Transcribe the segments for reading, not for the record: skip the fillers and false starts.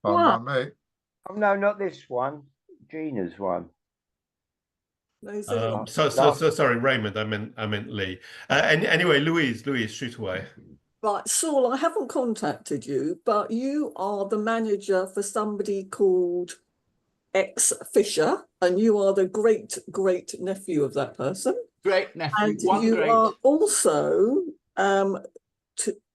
Fine Wow. by me. Oh, no, not this one. Gina's one. Sorry, Raymond. I meant Lee. Anyway, Louise, shoot away. Right, Saul, I haven't contacted you, but you are the manager for somebody called X Fisher, and you are the great nephew of that person. Great nephew. And you are also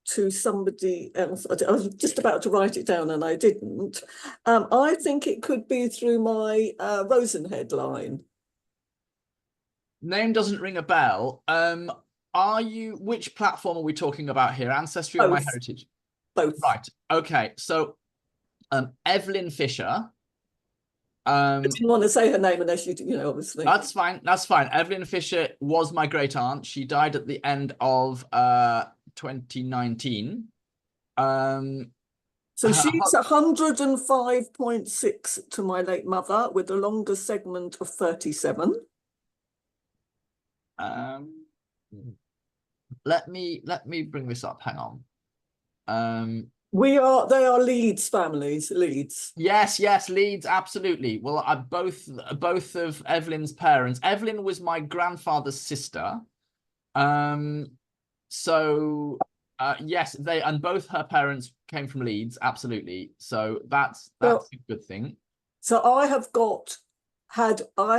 to somebody else. I was just about to write it down and I didn't. I think it could be through my Rosenhead line. Name doesn't ring a bell. Which platform are we talking about here? Ancestry or Both. MyHeritage? Both. Right. Okay. So Evelyn Fisher. I didn't want to say her name unless you know, obviously. That's fine. Evelyn Fisher was my great aunt. She died at the end of 2019. So she's 105.6 to my late mother with a longer segment of 37. Let me bring this up. Hang on. They are Leeds families, Leeds. Yes, Leeds, absolutely. Well, both of Evelyn's parents. Evelyn was my grandfather's sister. Yes, both her parents came from Leeds, absolutely. So that's a good thing. So I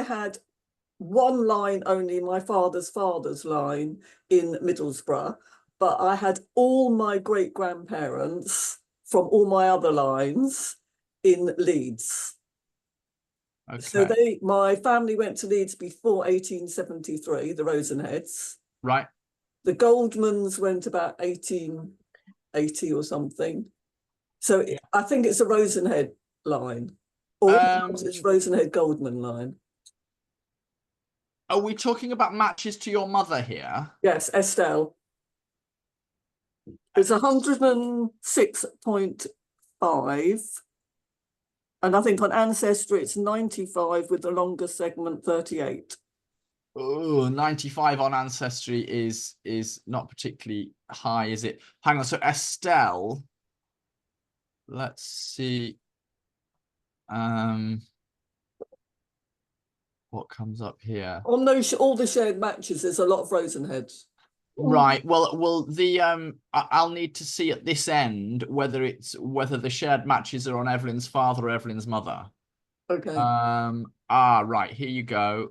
had one line only, my father's line in Middlesbrough, but I had all my great-grandparents from all my other lines in Leeds. Okay. So my family went to Leeds before 1873, the Rosenheads. Right. The Goldmans went about 1880 or something. So I think it's a Rosenhead line. Or it's Rosenhead Goldman line. Are we talking about matches to your mother here? Yes, Estelle. It's 106.5. And I think on Ancestry it's 95 with the longer segment 38. Oh, 95 on Ancestry is not particularly high, is it? Hang on, so Estelle, let's see. What comes up here? On all the shared matches, there's a lot of Rosenheads. Right. Well, I'll need to see at this end whether the shared matches are on Evelyn's father or Evelyn's mother. Okay. Right. Here you go.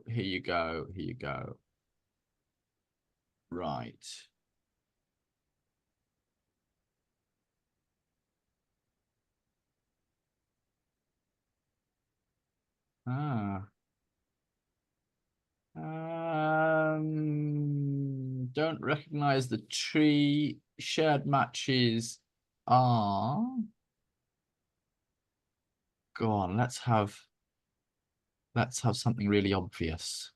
Right. Don't recognize the tree. Shared matches are. Go on, let's have something really obvious.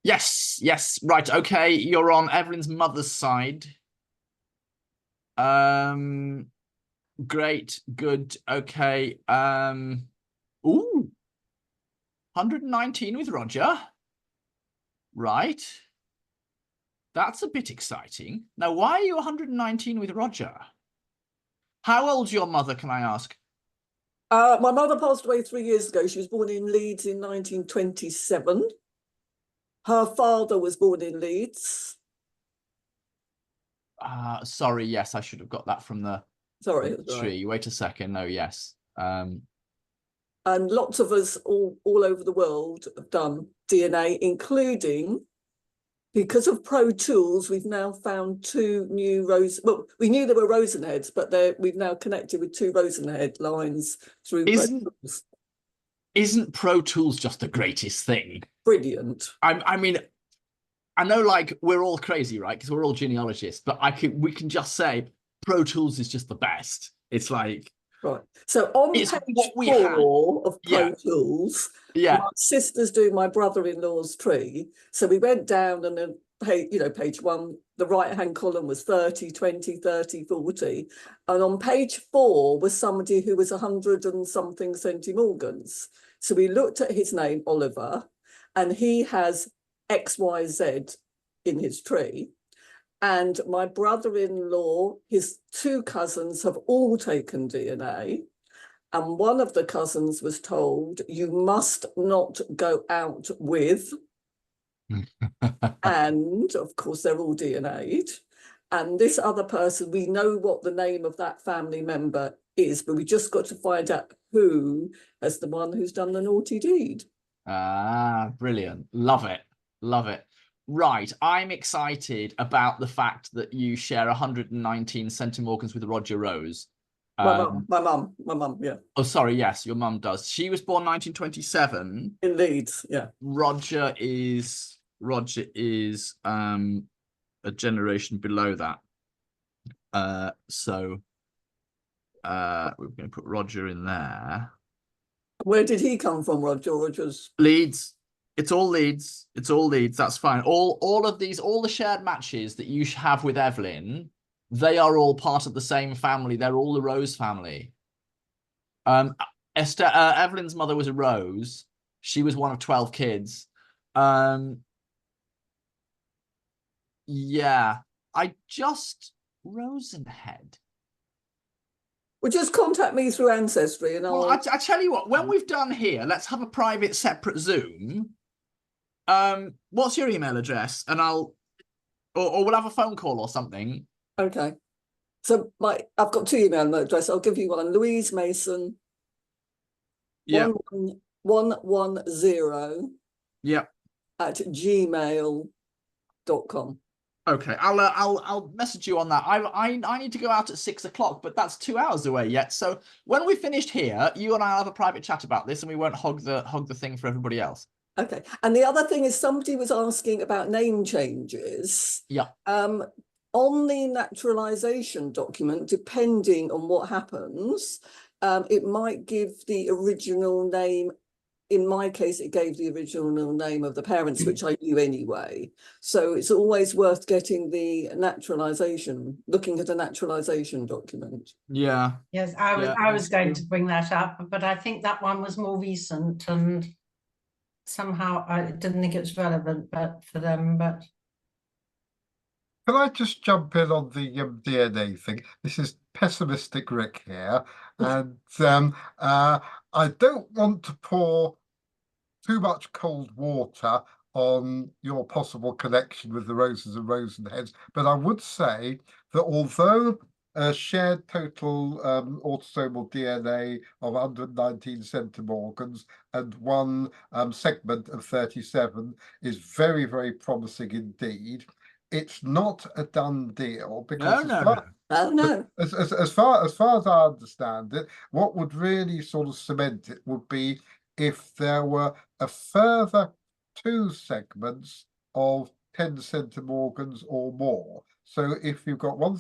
Yes, right, okay, you're on Evelyn's mother's side. Great, good, okay. Ooh, 119 with Roger. Right. That's a bit exciting. Now, why are you 119 with Roger? How old's your mother, can I ask? My mother passed away 3 years ago. She was born in Leeds in 1927. Her father was born in Leeds. Sorry, yes, I should have got that from the tree. Right. Wait a second. No, yes. And lots of us all over the world have done DNA, including, because of Pro Tools, we've now found two new well, we knew there were Rosenheads, but we've now connected with two Rosenhead lines through Pro Tools. Isn't Pro Tools just the greatest thing? Brilliant. I mean, I know, like, we're all crazy, right? Because we're all genealogists, but we can just say Pro Tools is just the best. It's like, right. So on page 4 of Pro Tools, my sister's doing my brother-in-law's tree. So we went down and then, page 1, the right-hand column was 30, 20, 30, 40. And on page 4 was somebody who was 100 and something centimorgans. So we looked at his name, Oliver, and he has XYZ in his tree. And my brother-in-law, his 2 cousins have all taken DNA. And one of the cousins was told, you must not go out with. And of course, they're all DNA'd. And this other person, we know what the name of that family member is, but we just got to find out who as the one who's done the naughty deed. Ah, brilliant. Love it. Love it. Right. I'm excited about the fact that you share 119 centimorgans with Roger Rose. My mum, yeah. Oh, sorry. Yes, your mum does. She was born 1927. In Leeds, yeah. Roger is a generation below that. So we're going to put Roger in there. Where did he come from, Roger? Roger's Leeds. It's all Leeds. It's all Leeds. That's fine. All of these, all the shared matches that you have with Evelyn, they are all part of the same family. They're all the Rose family. Evelyn's mother was a Rose. She was one of 12 kids. Yeah, Rosenhead. Well, just contact me through Ancestry and I'll... Well, I tell you what, when we've done here, let's have a private separate Zoom. What's your email address? And or we'll have a phone call or something. Okay. So I've got 2 email addresses. I'll give you one. Louise Mason. Yeah. 110. Yeah. At gmail.com. Okay, I'll message you on that. I need to go out at 6 o'clock, but that's 2 hours away yet. So when we've finished here, you and I'll have a private chat about this, and we won't hog the thing for everybody else. Okay. And the other thing is, somebody was asking about name changes. Yeah. On the naturalization document, depending on what happens, it might give the original name. In my case, it gave the original name of the parents, which I knew anyway. So it's always worth getting the looking at a naturalization document. Yeah. Yes, I was going to bring that up, but I think that one was more recent, and somehow I didn't think it was relevant, for them. But can I just jump in on the DNA thing? This is pessimistic Rick here, and I don't want to pour too much cold water on your possible connection with the Roses and Rosenheads, but I would say that although a shared total autosomal DNA of 119 centimorgans and one segment of 37 is very, very promising indeed, it's not a done deal, because as far as I understand it, what would really sort of cement it would be if there were a further 2 segments of 10 centimorgans or more. So if you've got one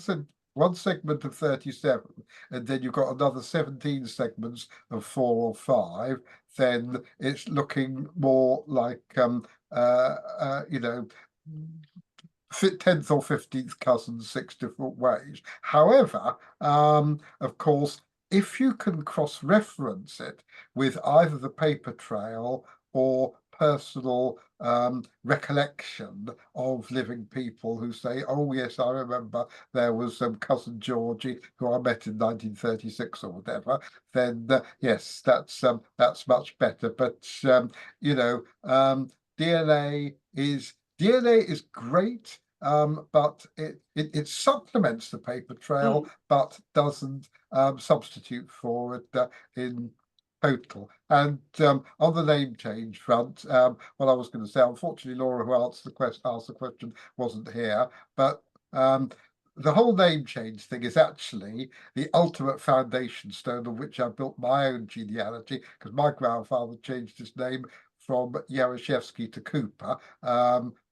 segment of 37 and then you've got another 17 segments of 4 or 5, then it's looking more like 10th or 15th cousins 6 different ways. However, of course, if you can cross-reference it with either the paper trail or personal recollection of living people who say, oh yes, I remember there was some cousin Georgie who I met in 1936 or whatever, then yes, that's much better. But DNA is great, but it supplements the paper trail, but doesn't substitute for it in total. And on the name change front, what I was going to say, unfortunately, Laura, who asked the question, wasn't here, but the whole name change thing is actually the ultimate foundation stone on which I built my own genealogy, because my grandfather changed his name from Yaroshevsky to Cooper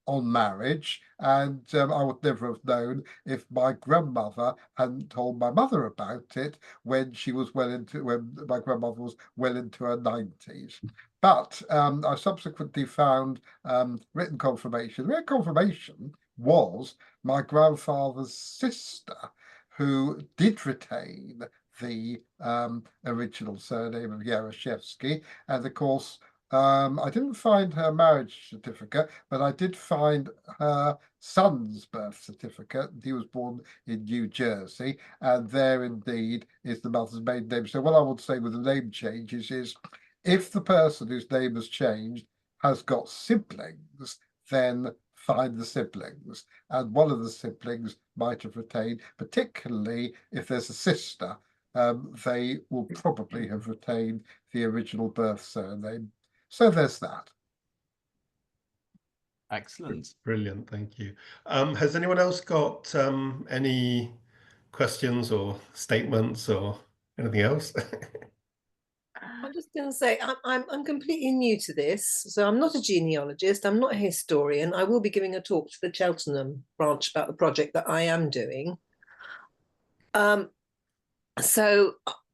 on marriage, and I would never have known if my grandmother hadn't told my mother about it when my grandmother was well into her 90s. But I subsequently found written confirmation. The written confirmation was my grandfather's sister, who did retain the original surname of Yaroshevsky, and of course I didn't find her marriage certificate, but I did find her son's birth certificate. He was born in New Jersey, and there indeed is the mother's maiden name. So what I would say with the name changes is, if the person whose name has changed has got siblings, then find the siblings. And one of the siblings might have retained, particularly if there's a sister, they will probably have retained the original birth surname. So there's that. Excellent. Brilliant, thank you. Has anyone else got any questions or statements or anything else? I'm just going to say I'm completely new to this, so I'm not a genealogist, I'm not a historian. I will be giving a talk to the Cheltenham branch about the project that I am doing. So,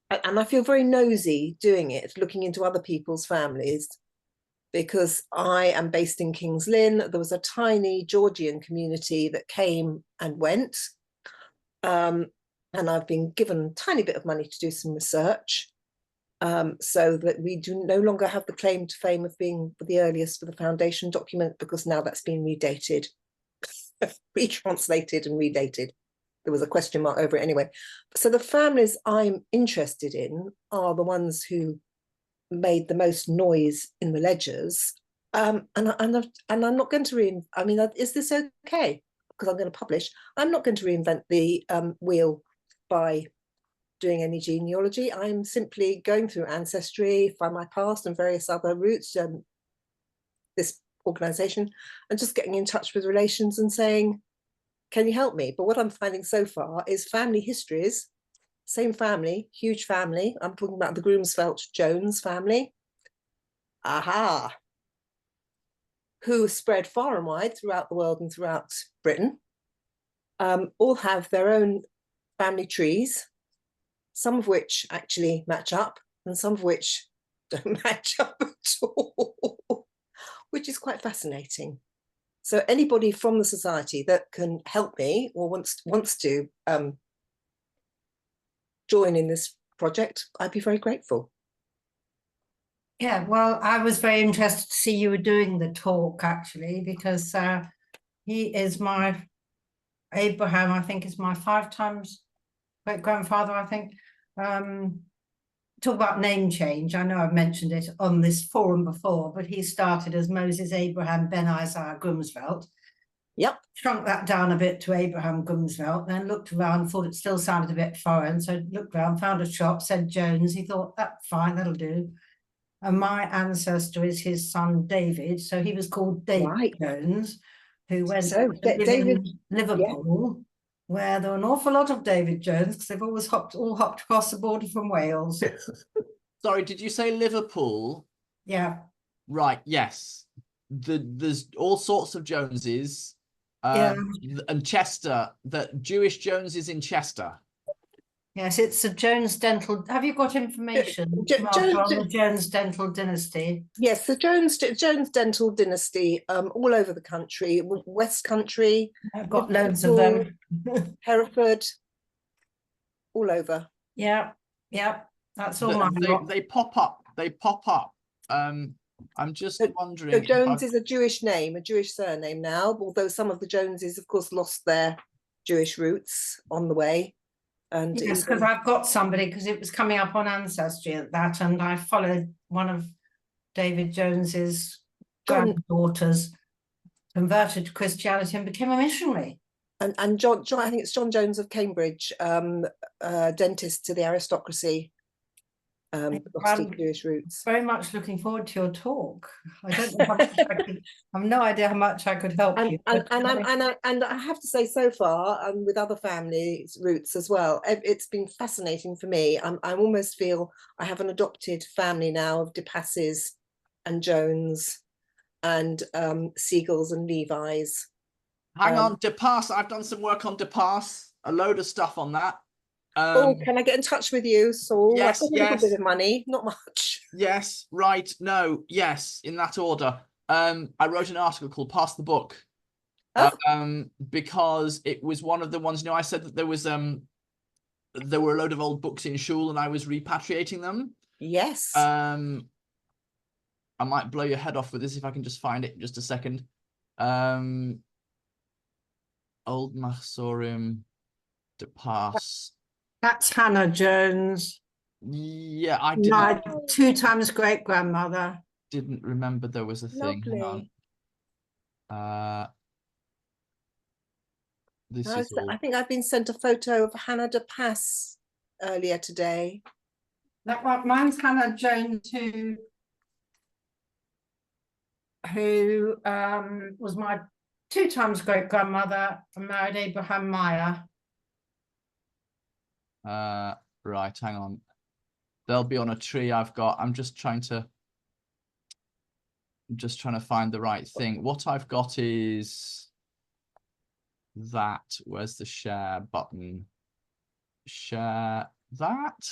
and I feel very nosy doing it, looking into other people's families, because I am based in Kings Lynn. There was a tiny Georgian community that came and went, and I've been given a tiny bit of money to do some research. So that we do no longer have the claim to fame of being the earliest for the foundation document, because now that's been redated, retranslated and redated. There was a question mark over it anyway. So the families I'm interested in are the ones who made the most noise in the ledgers. And I'm not going to I mean, is this okay? Because I'm going to publish. I'm not going to reinvent the wheel by doing any genealogy. I'm simply going through Ancestry, Find My Past and various other routes, this organisation, and just getting in touch with relations and saying, can you help me? But what I'm finding so far is family histories, same family, huge family. I'm talking about the Groomsfeld-Jones family. Aha. Who spread far and wide throughout the world and throughout Britain, all have their own family trees, some of which actually match up and some of which don't match up at all, which is quite fascinating. So anybody from the society that can help me or wants to join in this project, I'd be very grateful. Yeah, well, I was very interested to see you were doing the talk, actually, because he is my Abraham, I think, is my 5 times great-grandfather, I think. Talk about name change. I know I've mentioned it on this forum before, but he started as Moses Abraham Ben Isaiah Gumsveld. Yep. Shrunk that down a bit to Abraham Gumsveld, then looked around, thought it still sounded a bit foreign, so looked around, found a shop, said Jones. He thought, that's fine, that'll do. And my ancestor is his son David, so he was called David Right. Jones, who went So, to live David, in Liverpool, where there were an awful lot of David Jones, because they've always all hopped across the border from Wales. Sorry, did you say Liverpool? Yeah. Right, yes. There's all sorts of Joneses. And Chester, that Jewish Joneses in Chester. Yes, it's a Jones Dental. Have you got information on the Jones Dental dynasty? Yes, the Jones Dental dynasty, all over the country, West Country. I've got loads of them. Hereford, all over. Yeah, yeah, that's all mine. They pop up. They pop up. I'm just wondering. So Jones is a Jewish name, a Jewish surname now, although some of the Joneses, of course, lost their Jewish roots on the way. And yes, because I've got somebody, because it was coming up on Ancestry at that, and I followed one of David Jones's granddaughters, converted to Christianity and became a missionary. And John, I think it's John Jones of Cambridge, dentist to the aristocracy. Jewish roots. Very much looking forward to your talk. I don't know how much I have no idea how much I could help you. And I have to say, so far, with other families' roots as well, it's been fascinating for me. I almost feel I have an adopted family now of De Passes and Jones and Seagulls and Levi's. Hang on, De Pass. I've done some work on De Pass. A load of stuff on that. Can I get in touch with you, Saul? Yes, I've got a little bit of money, not much. Yes, right. No, yes, in that order. I wrote an article called Pass the Book. Because it was one of the ones, you know, I said that there were a load of old books in Shul and I was repatriating them. Yes. I might blow your head off with this if I can just find it in just a second. Old Mahsorium de Pass. That's Hannah Jones. Yeah, I My didn't 2 times great grandmother. didn't remember there was a thing. Hang Lovely. on. This No, is all. I think I've been sent a photo of Hannah de Pass earlier today. Mine's Hannah Jones, who was my 2 times great grandmother and married Abraham Meyer. Right, hang on. They'll be on a tree I've got. I'm just trying to find the right thing. What I've got is that. Where's the share button? Share that.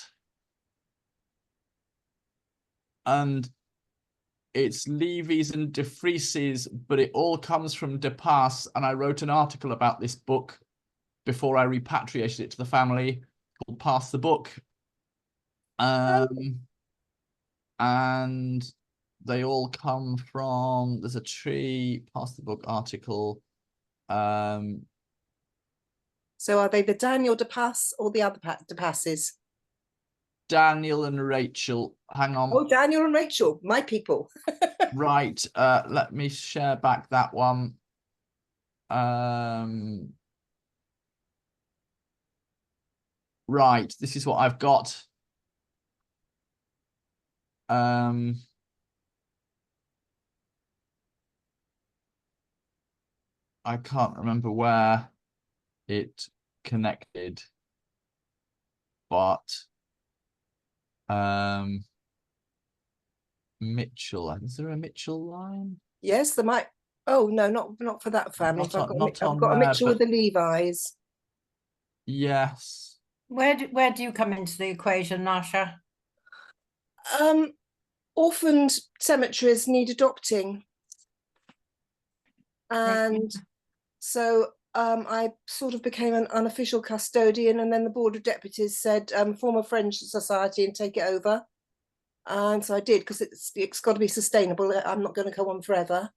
And it's Levy's and de Vries's, but it all comes from de Pass. And I wrote an article about this book before I repatriated it to the family called Pass the Book. And they all come from, there's a tree, Pass the Book article. So are they the Daniel de Pass or the other de Passes? Daniel and Rachel. Hang on. Oh, Daniel and Rachel, my people. Right. Let me share back that one. Right. This is what I've got. I can't remember where it connected, but Mitchell. Is there a Mitchell line? Yes, there might. Oh no, not for that family. Not I've on- got, not I've got on a Mitchell there, with the Levi's. Yes. Where do you come into the equation, Nasha? Orphaned cemeteries need adopting, and so I sort of became an unofficial custodian, and then the Board of Deputies said form a Friends Society and take it over. And so I did, because it's got to be sustainable. I'm not going to go on forever.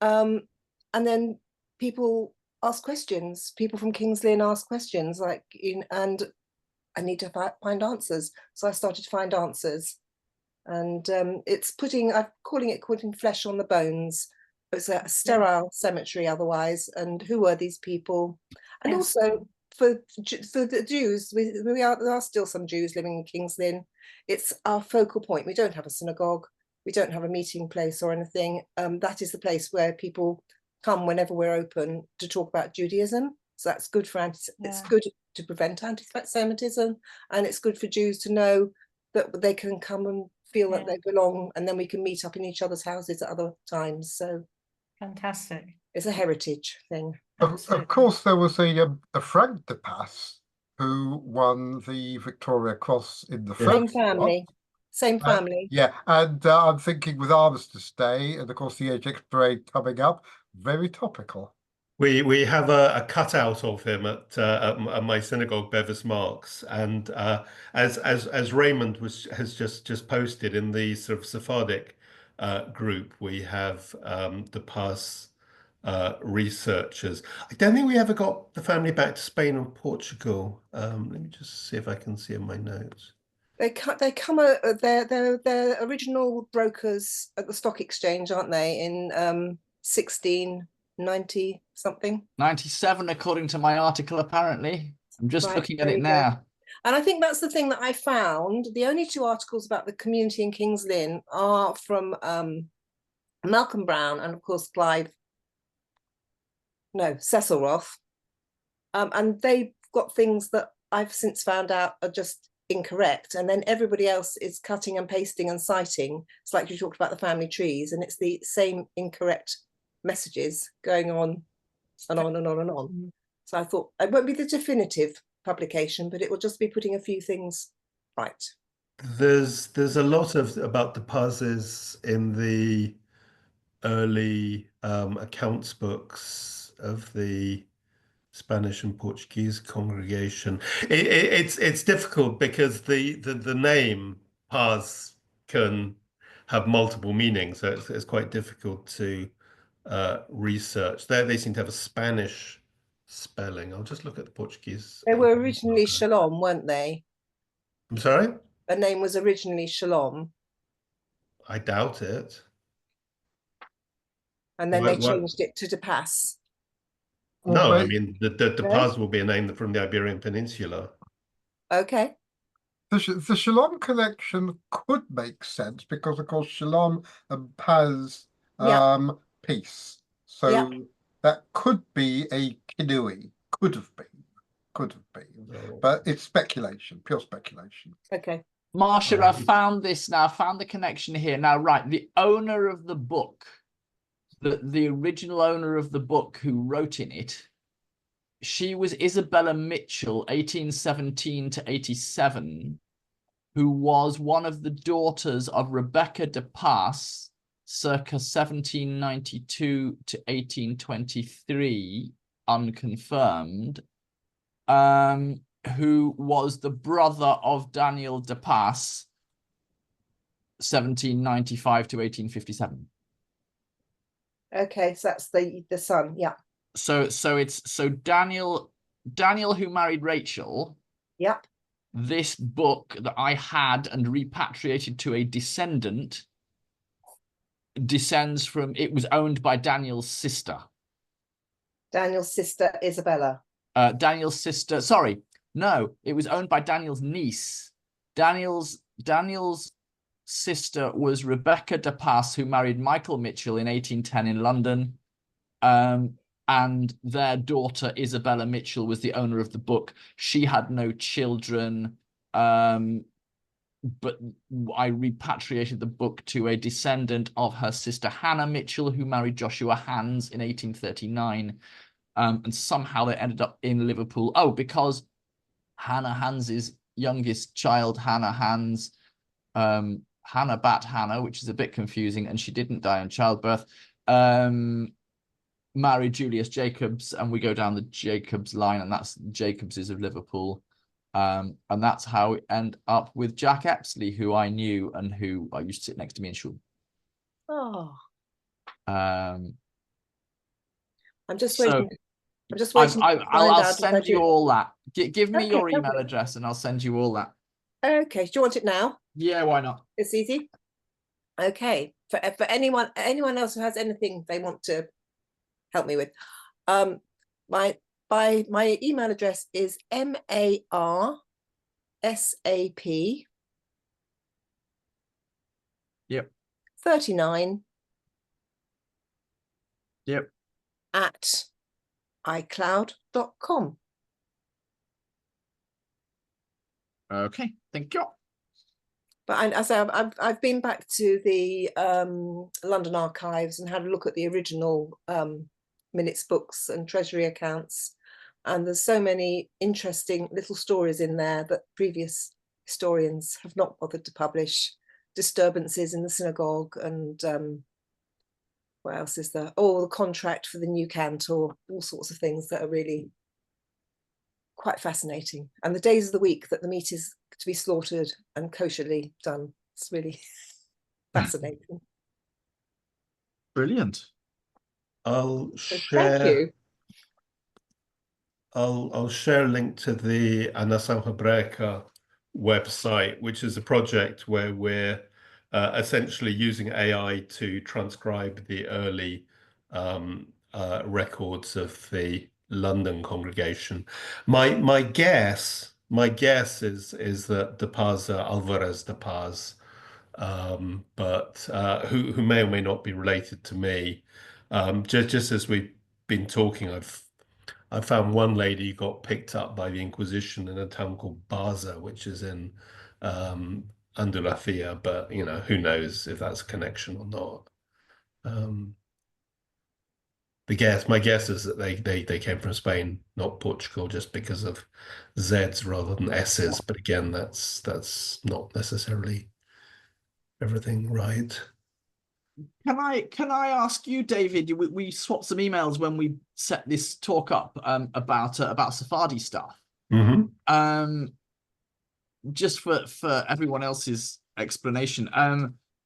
And then people ask questions. People from King's Lynn ask questions, and I need to find answers. So I started to find answers, and I'm calling it putting flesh on the bones. It's a sterile cemetery otherwise, and who are these people? And Yes. also for the Jews, there are still some Jews living in King's Lynn. It's our focal point. We don't have a synagogue. We don't have a meeting place or anything. That is the place where people come whenever we're open to talk about Judaism. So that's good for it's good to prevent anti-Semitism, and it's good for Jews to know that they can come and feel that they belong, and then we can meet up in each other's houses at other times. So Fantastic. it's a heritage thing. Of course, there was a Frank de Pass who won the Victoria Cross in the Same first one. family. Same family. Yeah, and I'm thinking with Armistice Day and of course the Ajax Parade coming up, very topical. We have a cutout of him at my synagogue, Bevis Marks, and as Raymond has just posted in the sort of Sephardic group, we have the Pass researchers. I don't think we ever got the family back to Spain and Portugal. Let me just see if I can see in my notes. They're original brokers at the stock exchange, aren't they? In 1690 something. 97, according to my article, apparently. I'm just looking at it go. now. And I think that's the thing that I found. The only 2 articles about the community in King's Lynn are from Malcolm Brown and of course Cecil Roth. And they've got things that I've since found out are just incorrect, and then everybody else is cutting and pasting and citing. It's like you talked about the family trees, and it's the same incorrect messages going on and on and on and on. So I thought it won't be the definitive publication, but it will just be putting a few things right. There's a lot about the Pazes in the early accounts books of the Spanish and Portuguese congregation. It's difficult because the name Paz can have multiple meanings, so it's quite difficult to research. They seem to have a Spanish spelling. I'll just look at the Portuguese. They were originally Shalom, weren't they? I'm sorry? The name was originally Shalom. I doubt it. And then they changed it to De Paz. No, I mean, the Paz will be a name from the Iberian Peninsula. Okay. The Shalom connection could make sense because, of course, Shalom and Paz, peace. So that could be a Kinui. Could have been. Oh. But it's speculation, pure speculation. Okay. Marsha, I found this now. I found the connection here. Now, right, the owner of the book, the original owner of the book who wrote in it, she was Isabella Mitchell, 1817 to 87, who was one of the daughters of Rebecca de Paz, circa 1792 to 1823, unconfirmed, who was the brother of Daniel de Paz, 1795 to 1857. Okay, so that's the son, yeah. So Daniel who married Rachel. Yep. This book that I had and repatriated to a descendant descends from, it was owned by Daniel's sister. Daniel's sister, Isabella. Daniel's sister, sorry, no, it was owned by Daniel's niece. Daniel's sister was Rebecca de Paz, who married Michael Mitchell in 1810 in London. And their daughter, Isabella Mitchell, was the owner of the book. She had no children, but I repatriated the book to a descendant of her sister, Hannah Mitchell, who married Joshua Hans in 1839. And somehow they ended up in Liverpool. Oh, because Hannah Hans's youngest child, Hannah Hans, Hannah Bat Hannah, which is a bit confusing, and she didn't die in childbirth, married Julius Jacobs, and we go down the Jacobs line, and that's Jacobs's of Liverpool. And that's how we end up with Jack Epsley, who I knew and who I used to sit next to me in school. Oh. I'm just waiting. I'm just waiting. I'll send you all that. Give me your email address and I'll send you all that. Okay. Do you want it now? Yeah, why not? It's easy. Okay. For anyone else who has anything they want to help me with, my email address is MARSAP. Yep. 39. Yep. At iCloud.com. Okay, thank you. But I've been back to the London archives and had a look at the original minutes books and treasury accounts, and there's so many interesting little stories in there that previous historians have not bothered to publish. Disturbances in the synagogue, and what else is there? Oh, the contract for the new cantor, all sorts of things that are really quite fascinating. And the days of the week that the meat is to be slaughtered and kosherly done. It's really fascinating. Brilliant. I'll So share. thank you. I'll share a link to the A Nação Hebraica website, which is a project where we're essentially using AI to transcribe the early records of the London congregation. My guess is that De Paz, Alvarez de Paz, but who may or may not be related to me. Just as we've been talking, I found one lady who got picked up by the Inquisition in a town called Baza, which is in Andalusia, but you know, who knows if that's a connection or not. My guess is that they came from Spain, not Portugal, just because of Z's rather than S's. But again, that's not necessarily everything right. Can I ask you, David? We swapped some emails when we set this talk up about Sephardi stuff. Mm-hmm. Just for everyone else's explanation.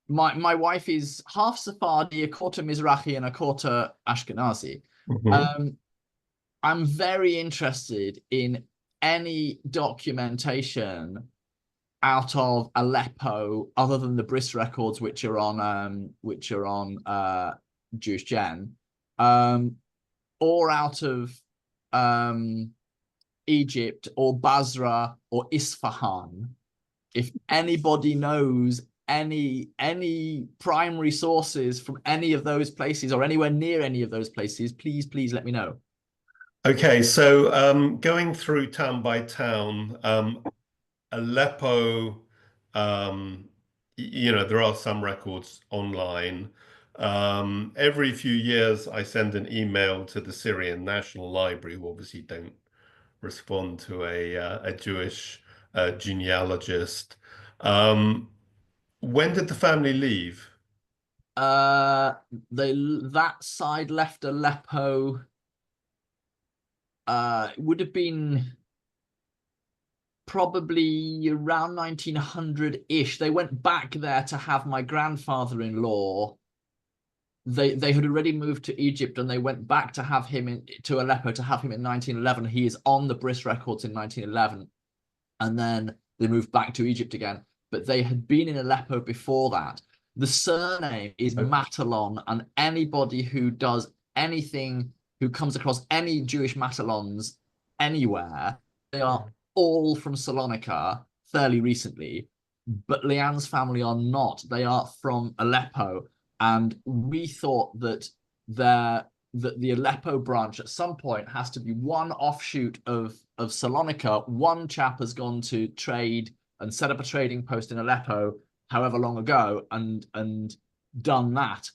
my wife is half Sephardi, a quarter Mizrahi, and a quarter Ashkenazi. I'm very interested in any documentation out of Aleppo, other than the Briss records, which are on Jewish Gen, or out of Egypt or Basra or Isfahan. If anybody knows any primary sources from any of those places or anywhere near any of those places, please let me know. Okay, so going through town by town, Aleppo, you know, there are some records online. Every few years, I send an email to the Syrian National Library, who obviously don't respond to a Jewish genealogist. When did the family leave? That side left Aleppo. It would have been probably around 1900-ish. They went back there to have my grandfather-in-law. They had already moved to Egypt, and they went back to have him to Aleppo to have him in 1911. He is on the Briss records in 1911, and then they moved back to Egypt again. But they had been in Aleppo before that. The surname is Matalon, and anybody who does anything, who comes across any Jewish Matalons anywhere, they are all from Salonika fairly recently. But Leanne's family are not. They are from Aleppo. And we thought that the Aleppo branch at some point has to be one offshoot of Salonika. One chap has gone to trade and set up a trading post in Aleppo however long ago and done that.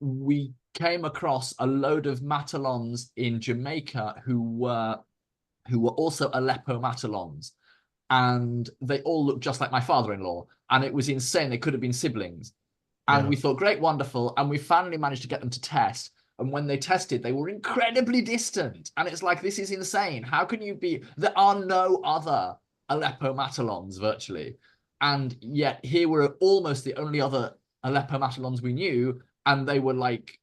We came across a load of Matalons in Jamaica who were also Aleppo Matalons, and they all looked just like my father-in-law, and it was insane. They could have been siblings. And we thought, great, wonderful. And we finally managed to get them to test. And when they tested, they were incredibly distant. And it's like, this is insane. How can you be? There are no other Aleppo Matalons virtually. And yet here were almost the only other Aleppo Matalons we knew. And they were like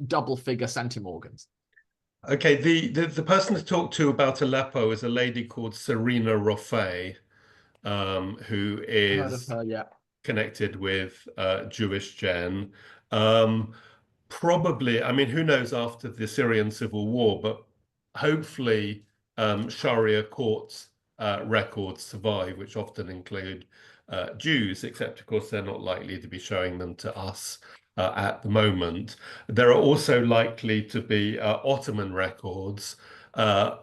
double-figure centimorgans. Okay, the person to talk to about Aleppo is a lady called Serena Roffey, who is... Heard of her, yeah. Connected with Jewish Gen. Probably, I mean, who knows after the Syrian civil war, but hopefully Sharia courts records survive, which often include Jews, except of course they're not likely to be showing them to us at the moment. There are also likely to be Ottoman records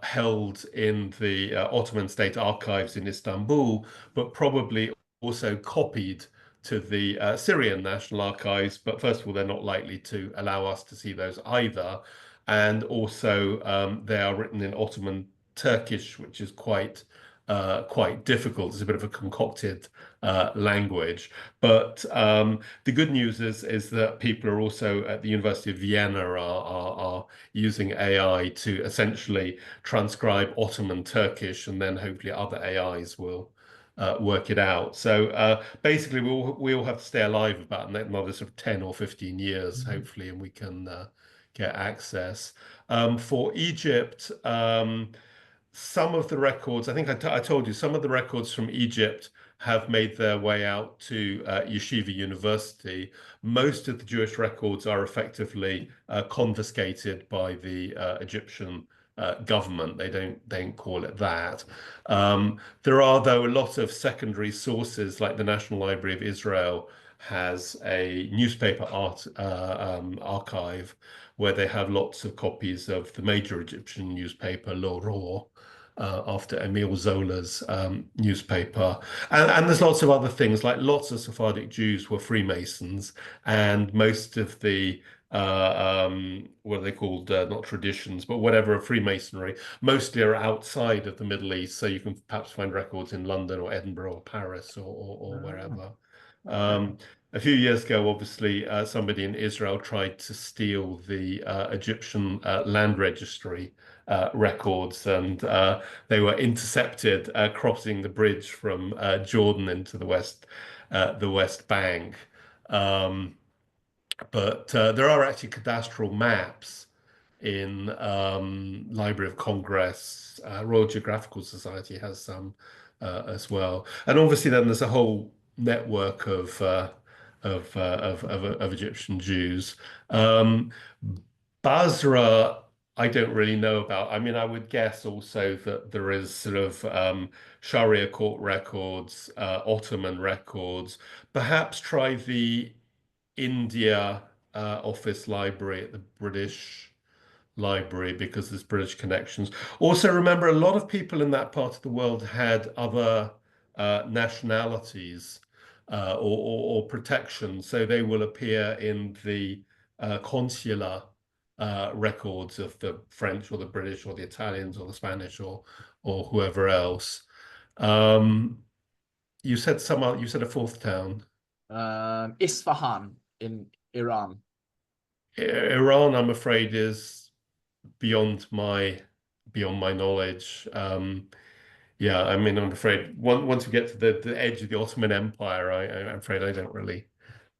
held in the Ottoman State Archives in Istanbul, but probably also copied to the Syrian National Archives, but first of all, they're not likely to allow us to see those either. And also, they are written in Ottoman Turkish, which is quite difficult. It's a bit of a concocted language. But the good news is that people are also at the University of Vienna are using AI to essentially transcribe Ottoman Turkish, and then hopefully other AIs will work it out. So basically, we all have to stay alive about another sort of 10 or 15 years, hopefully, and we can get access. For Egypt, some of the records, I think I told you, some of the records from Egypt have made their way out to Yeshiva University. Most of the Jewish records are effectively confiscated by the Egyptian government. They don't call it that. There are, though, a lot of secondary sources, like the National Library of Israel has a newspaper archive where they have lots of copies of the major Egyptian newspaper, L'Aurore, after Emile Zola's newspaper. And there's lots of other things, like lots of Sephardic Jews were Freemasons, and most of the what are they called? Not traditions, but whatever of Freemasonry, mostly are outside of the Middle East. So you can perhaps find records in London or Edinburgh or Paris or wherever. A few years ago, obviously, somebody in Israel tried to steal the Egyptian land registry records, and they were intercepted crossing the bridge from Jordan into the West the West Bank. But there are actually cadastral maps in Library of Congress. Royal Geographical Society has some as well, and obviously then there's a whole network of Egyptian Jews. Basra, I don't really know about. I mean, I would guess also that there is sort of Sharia court records, Ottoman records. Perhaps try the India office library at the British Library because there's British connections. Also, remember, a lot of people in that part of the world had other nationalities or protection, so they will appear in the consular records of the French or the British or the Italians or the Spanish or whoever else. You said you said a fourth town. Isfahan in Iran. Iran, I'm afraid, is beyond my knowledge. Yeah, I mean, I'm afraid once we get to the edge of the Ottoman Empire, I'm afraid I don't really.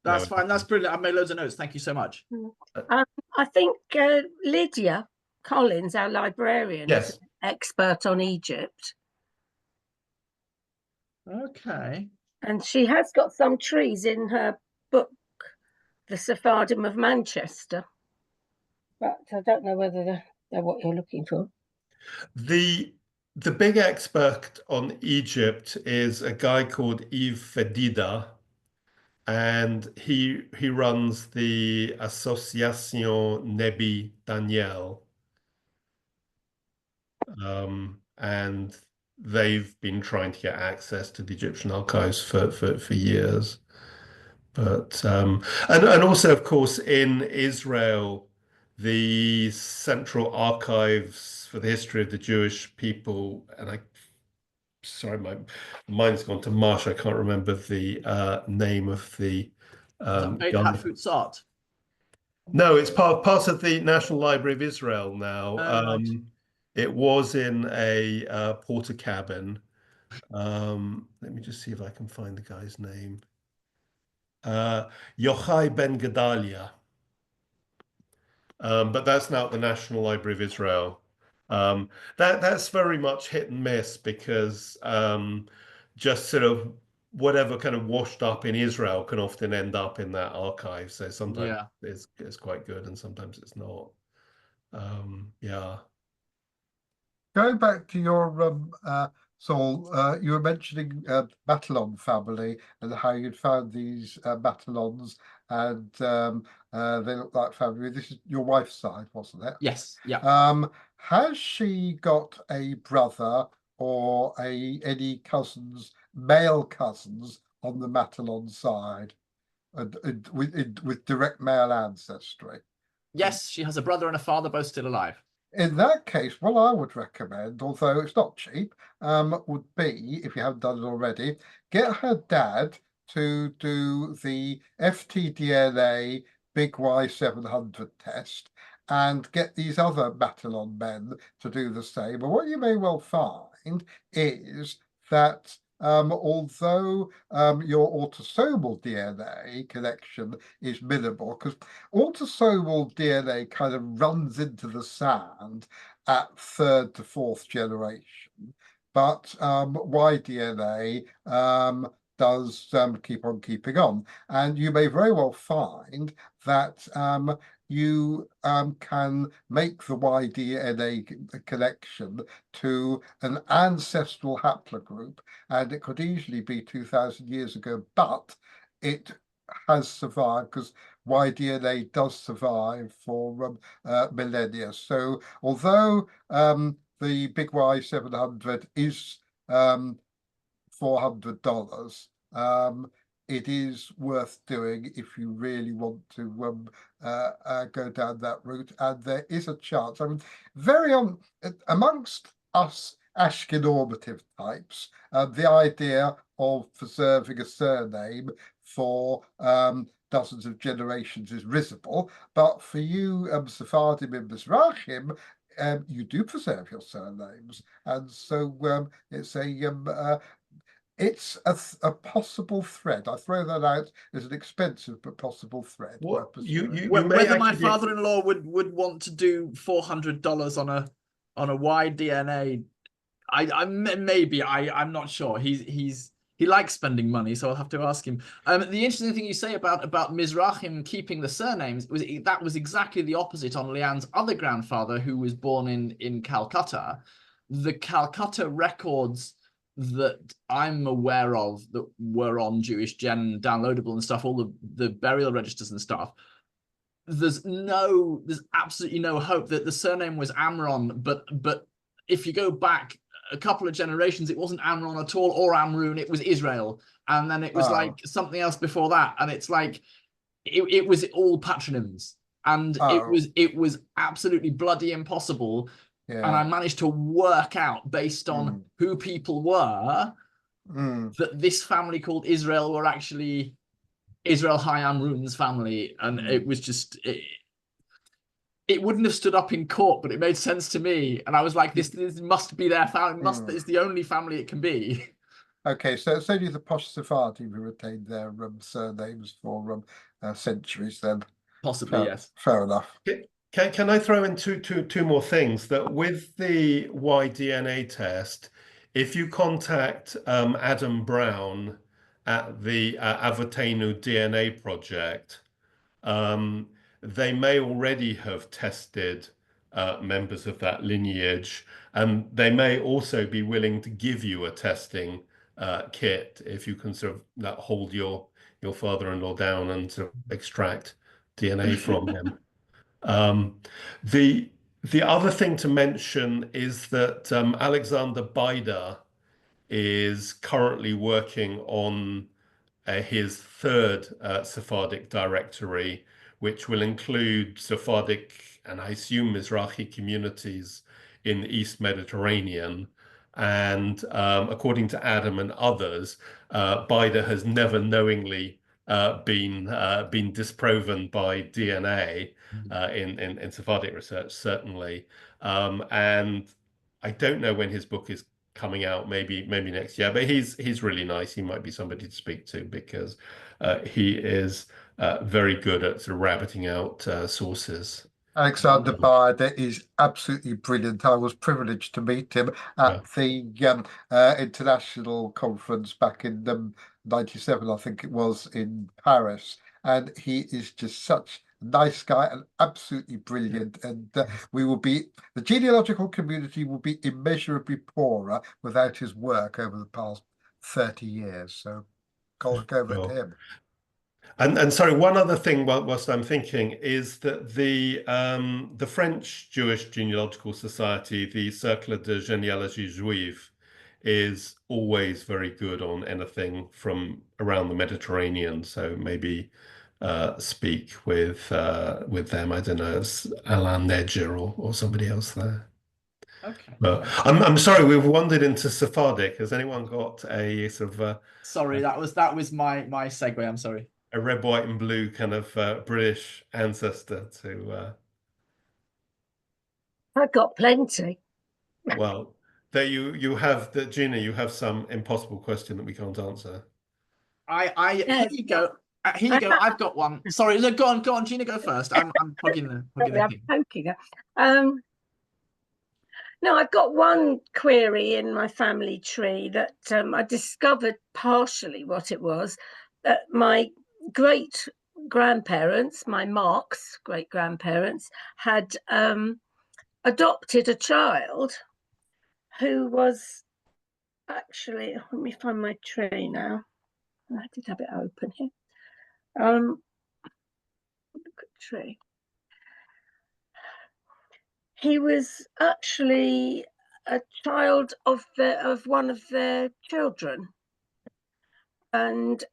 That's fine. That's brilliant. I've made loads of notes. Thank you so much. I think Lydia Collins, our librarian, Yes, is an expert on Egypt. Okay. And she has got some trees in her book, The Sephardim of Manchester. But I don't know whether they're what you're looking for. the big expert on Egypt is a guy called Yves Fedida, and he runs the Association Nebi Daniel, and they've been trying to get access to the Egyptian archives for years. But and also, of course, in Israel, the Central Archives for the History of the Jewish People, and sorry, my mind's gone to mush. I can't remember the name of the. Beit HaTfutzot. No, it's part of the National Library of Israel now. Right. It was in a porter cabin. Let me just see if I can find the guy's name. Yochai Ben Gedalia. But that's now at the National Library of Israel. That's very much hit and miss because just sort of whatever kind of washed up in Israel can often end up in that archive. So sometimes it's quite good and sometimes it's not. Yeah. Going back to your Saul, you were mentioning Matalon family and how you'd found these Matalons, and they look like family. This is your wife's side, wasn't it? Yes. Yeah. Has she got a brother or any cousins, male cousins on the Matalon side, with direct male ancestry? Yes, she has a brother and a father, both still alive. In that case, what I would recommend, although it's not cheap, would be, if you haven't done it already, get her dad to do the FTDNA Big Y700 test and get these other Matalon men to do the same. But what you may well find is that although your autosomal DNA connection is minimal, because autosomal DNA kind of runs into the sand at third to fourth generation, but Y-DNA does keep on keeping on. And you may very well find that you can make the Y-DNA connection to an ancestral haplogroup, and it could easily be 2,000 years ago, but it has survived because Y-DNA does survive for millennia. So although the big Y700 is $400, it is worth doing if you really want to go down that route, and there is a chance. I mean, amongst us Ashkenormative types, the idea of preserving a surname for dozens of generations is risible, but for you Sephardim and Mizrahim, you do preserve your surnames, and so it's a It's a possible thread. I throw that out as an expensive but possible thread. What you may Whether my actually be- father-in-law would want to do $400 on a Y DNA, I'm not sure. He likes spending money, so I'll have to ask him. The interesting thing you say about Mizrahim keeping the surnames that was exactly the opposite on Leanne's other grandfather, who was born in Calcutta. The Calcutta records that I'm aware of that were on Jewish Gen downloadable and stuff, all the burial registers and stuff. There's absolutely no hope that the surname was Amron, but if you go back a couple of generations, it wasn't Amron at all or Amrun, it was Israel, and then it was like something else before that, and it's like it was all patronyms, and it was absolutely bloody impossible. And I managed to work out, based on who people were, that this family called Israel were actually Israel Hayam Run's family, and it was just it wouldn't have stood up in court, but it made sense to me, and I was like, this must be their family. It's the only family it can be. Okay, so it's only the posh Sephardi who retained their surnames for centuries then. Possibly, yes. Fair enough. Can I throw in two more things? That with the Y-DNA test, if you contact Adam Brown at the Avotenu DNA project, they may already have tested members of that lineage, and they may also be willing to give you a testing kit if you can sort of hold your father-in-law down and sort of extract DNA from him. The other thing to mention is that Alexander Baida is currently working on his third Sephardic directory, which will include Sephardic and I assume Mizrahi communities in the East Mediterranean. And according to Adam and others, Baida has never knowingly been disproven by DNA in Sephardic research, certainly. And I don't know when his book is coming out, maybe next year, but he's really nice. He might be somebody to speak to, because he is very good at sort of rabbiting out sources. Alexander Baida is absolutely brilliant. I was privileged to meet him at the international conference back in 97, I think it was, in Paris, and he is just such a nice guy and absolutely brilliant. And the genealogical community will be immeasurably poorer without his work over the past 30 years. So go over to him. And sorry, one other thing whilst I'm thinking is that the French Jewish Genealogical Society, the Cercle de Généalogie Juive, is always very good on anything from around the Mediterranean. So maybe speak with them. I don't know, Alain Nedger or somebody else there. Okay. But I'm sorry, we've wandered into Sephardic. Has anyone got a sort of sorry, that was my segue. I'm sorry. A red, white, and blue kind of British ancestor to. I've got plenty. Well, that you have that, Gina. You have some impossible question that we can't answer. Here you go. Here you go. I've got one. Sorry, go on, Gina, go first. I'm plugging the. I'm poking her. No, I've got one query in my family tree that I discovered partially what it was. My great grandparents, my Mark's great grandparents, had adopted a child who was actually, let me find my tree now. I did have it open here. Tree. He was actually a child of one of their children, and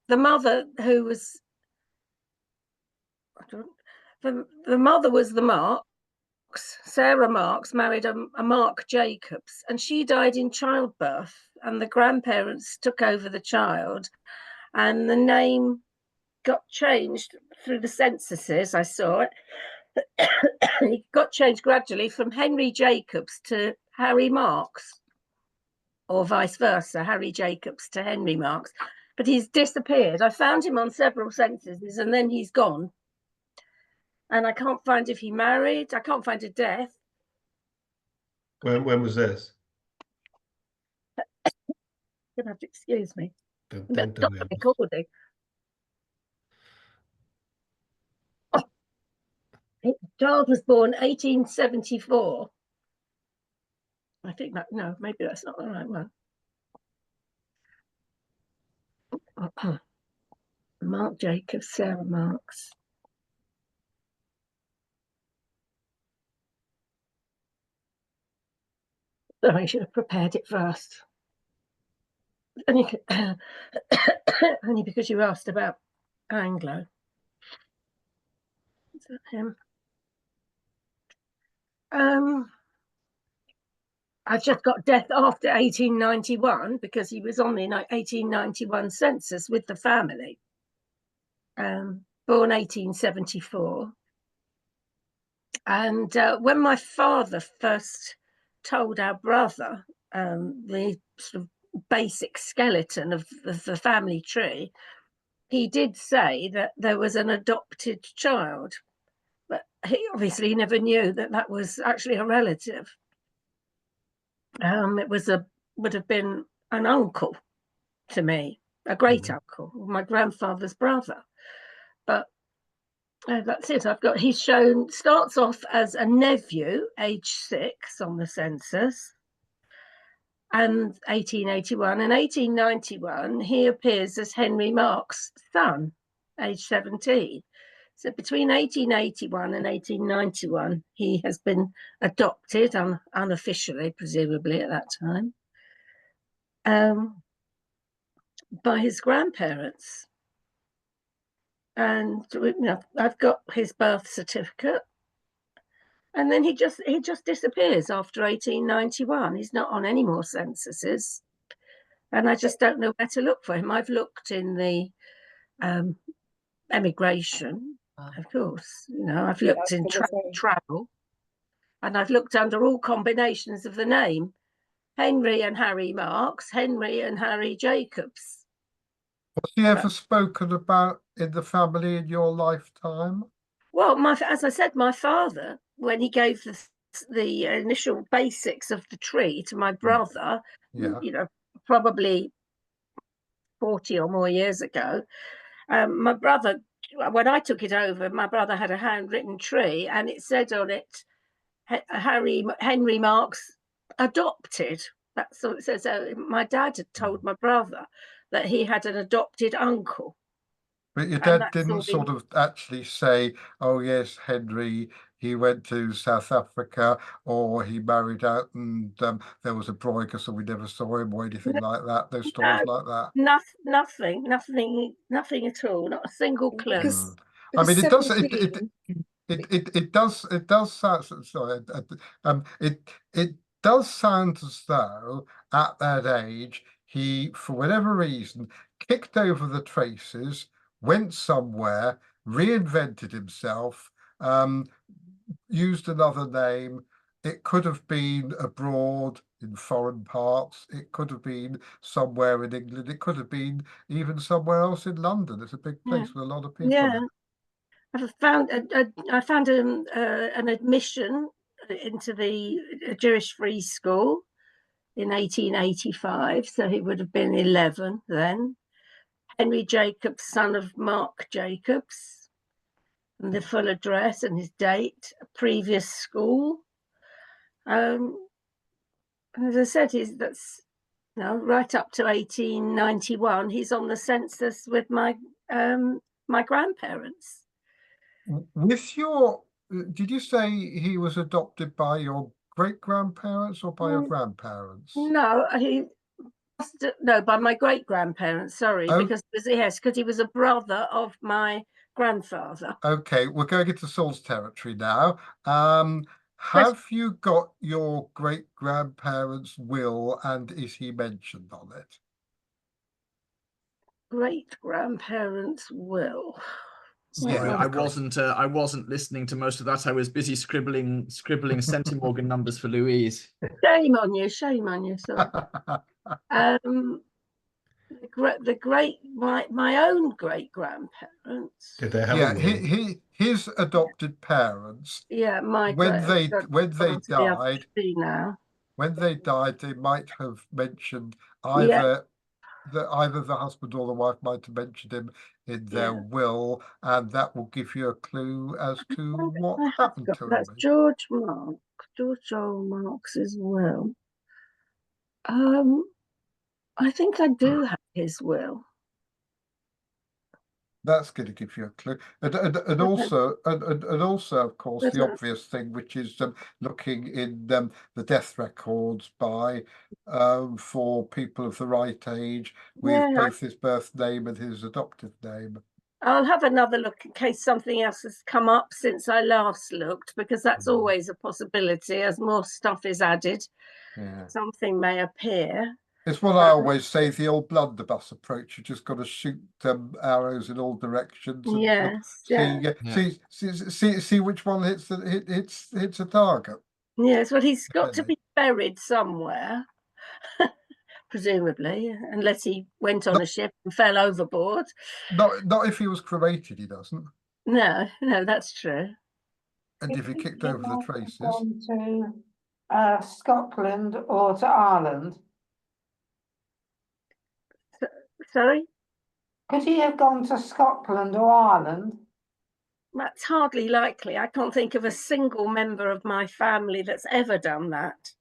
the mother, who was the mother was the Marks. Sarah Marks married a Mark Jacobs, and she died in childbirth, and the grandparents took over the child, and the name got changed through the censuses. I saw it. He got changed gradually from Henry Jacobs to Harry Marks. or vice versa, Harry Jacobs to Henry Marks. But he's disappeared. I found him on several censuses and then he's gone. And I can't find if he married. I can't find a death. When was this? You're gonna have to excuse me. Don't Stop the recording. Oh, the child was born 1874. I think that, no, maybe that's not the right one. Mark Jacobs, Sarah Marks. Sorry, I should have prepared it first. Only because you asked about Anglo. Is that him? I've just got death after 1891 because he was on the 1891 census with the family. Born 1874. And when my father first told our brother the sort of basic skeleton of the family tree, he did say that there was an adopted child, but he obviously never knew that that was actually a relative. It was would have been an uncle to me, a great uncle, my grandfather's brother. But that's it. He's shown, starts off as a nephew, age 6 on the census, and 1881 and 1891 he appears as Henry Marks' son, age 17. So between 1881 and 1891 he has been adopted unofficially, presumably at that time, by his grandparents. And I've got his birth certificate. And then he just disappears after 1891. He's not on any more censuses. And I just don't know where to look for him. I've looked in the emigration, of course. I've looked in travel. And I've looked under all combinations of the name. Henry and Harry Marks, Henry and Harry Jacobs. Was he ever spoken about in the family in your lifetime? Well, as I said, my father, when he gave the initial basics of the tree to my brother, probably 40 or more years ago, my brother, when I took it over, my brother had a handwritten tree and it said on it, Henry Marks adopted. That's what it says. So my dad had told my brother that he had an adopted uncle. But your dad didn't sort of actually say, oh, yes, Henry, he went to South Africa or he married out and there was a broiker, so we never saw him or anything like that. Those stories like that. Nothing at all. Not a single clue. I mean, it does sound, sorry, it does sound as though at that age, he, for whatever reason, kicked over the traces, went somewhere, reinvented himself, used another name. It could have been abroad in foreign parts. It could have been somewhere in England. It could have been even somewhere else in London. It's a big place with a lot of people. Yeah, I found an admission into the Jewish Free School in 1885. So he would have been 11 then. Henry Jacobs, son of Mark Jacobs, and the full address and his date, a previous school. And as I said, that's right up to 1891. He's on the census with my grandparents. With your, did you say he was adopted by your great grandparents or by your grandparents? No, by my great grandparents. Sorry, because he was a brother of my grandfather. Okay, we're going into Saul's territory now. Have you got your great grandparents' will, and is he mentioned on it? Great grandparents' will. Sorry, Yeah, I of course. wasn't listening to most of that. I was busy scribbling centimorgan numbers for Louise. Shame on you, shame on you. So, my own great grandparents. Did they have Yeah, a will? his adopted parents, Yeah, my when great they died, now. they might have mentioned Yeah. either the husband or the wife might have mentioned him in their Yeah. will, and that will give you a clue as to what I have happened got to that's him. George Marks's will. I think I do have his will. That's going to give you a clue, and also, of course, the obvious thing, which is looking in the death records by for people of the right age with both his birth name and his adoptive name. I'll have another look in case something else has come up since I last looked, because that's always a possibility as more stuff is added. Yeah. Something may appear. It's what I always say, the old blunderbuss approach. You just got to shoot arrows in all directions. And Yes. see which one hits a target. Yes. Well, he's got to be buried somewhere, presumably, unless he went on a ship and fell overboard. Not if he was cremated. He doesn't. No, that's true. And if he kicked over the traces. To Scotland or to Ireland. Sorry? Could he have gone to Scotland or Ireland? That's hardly likely. I can't think of a single member of my family that's ever done that.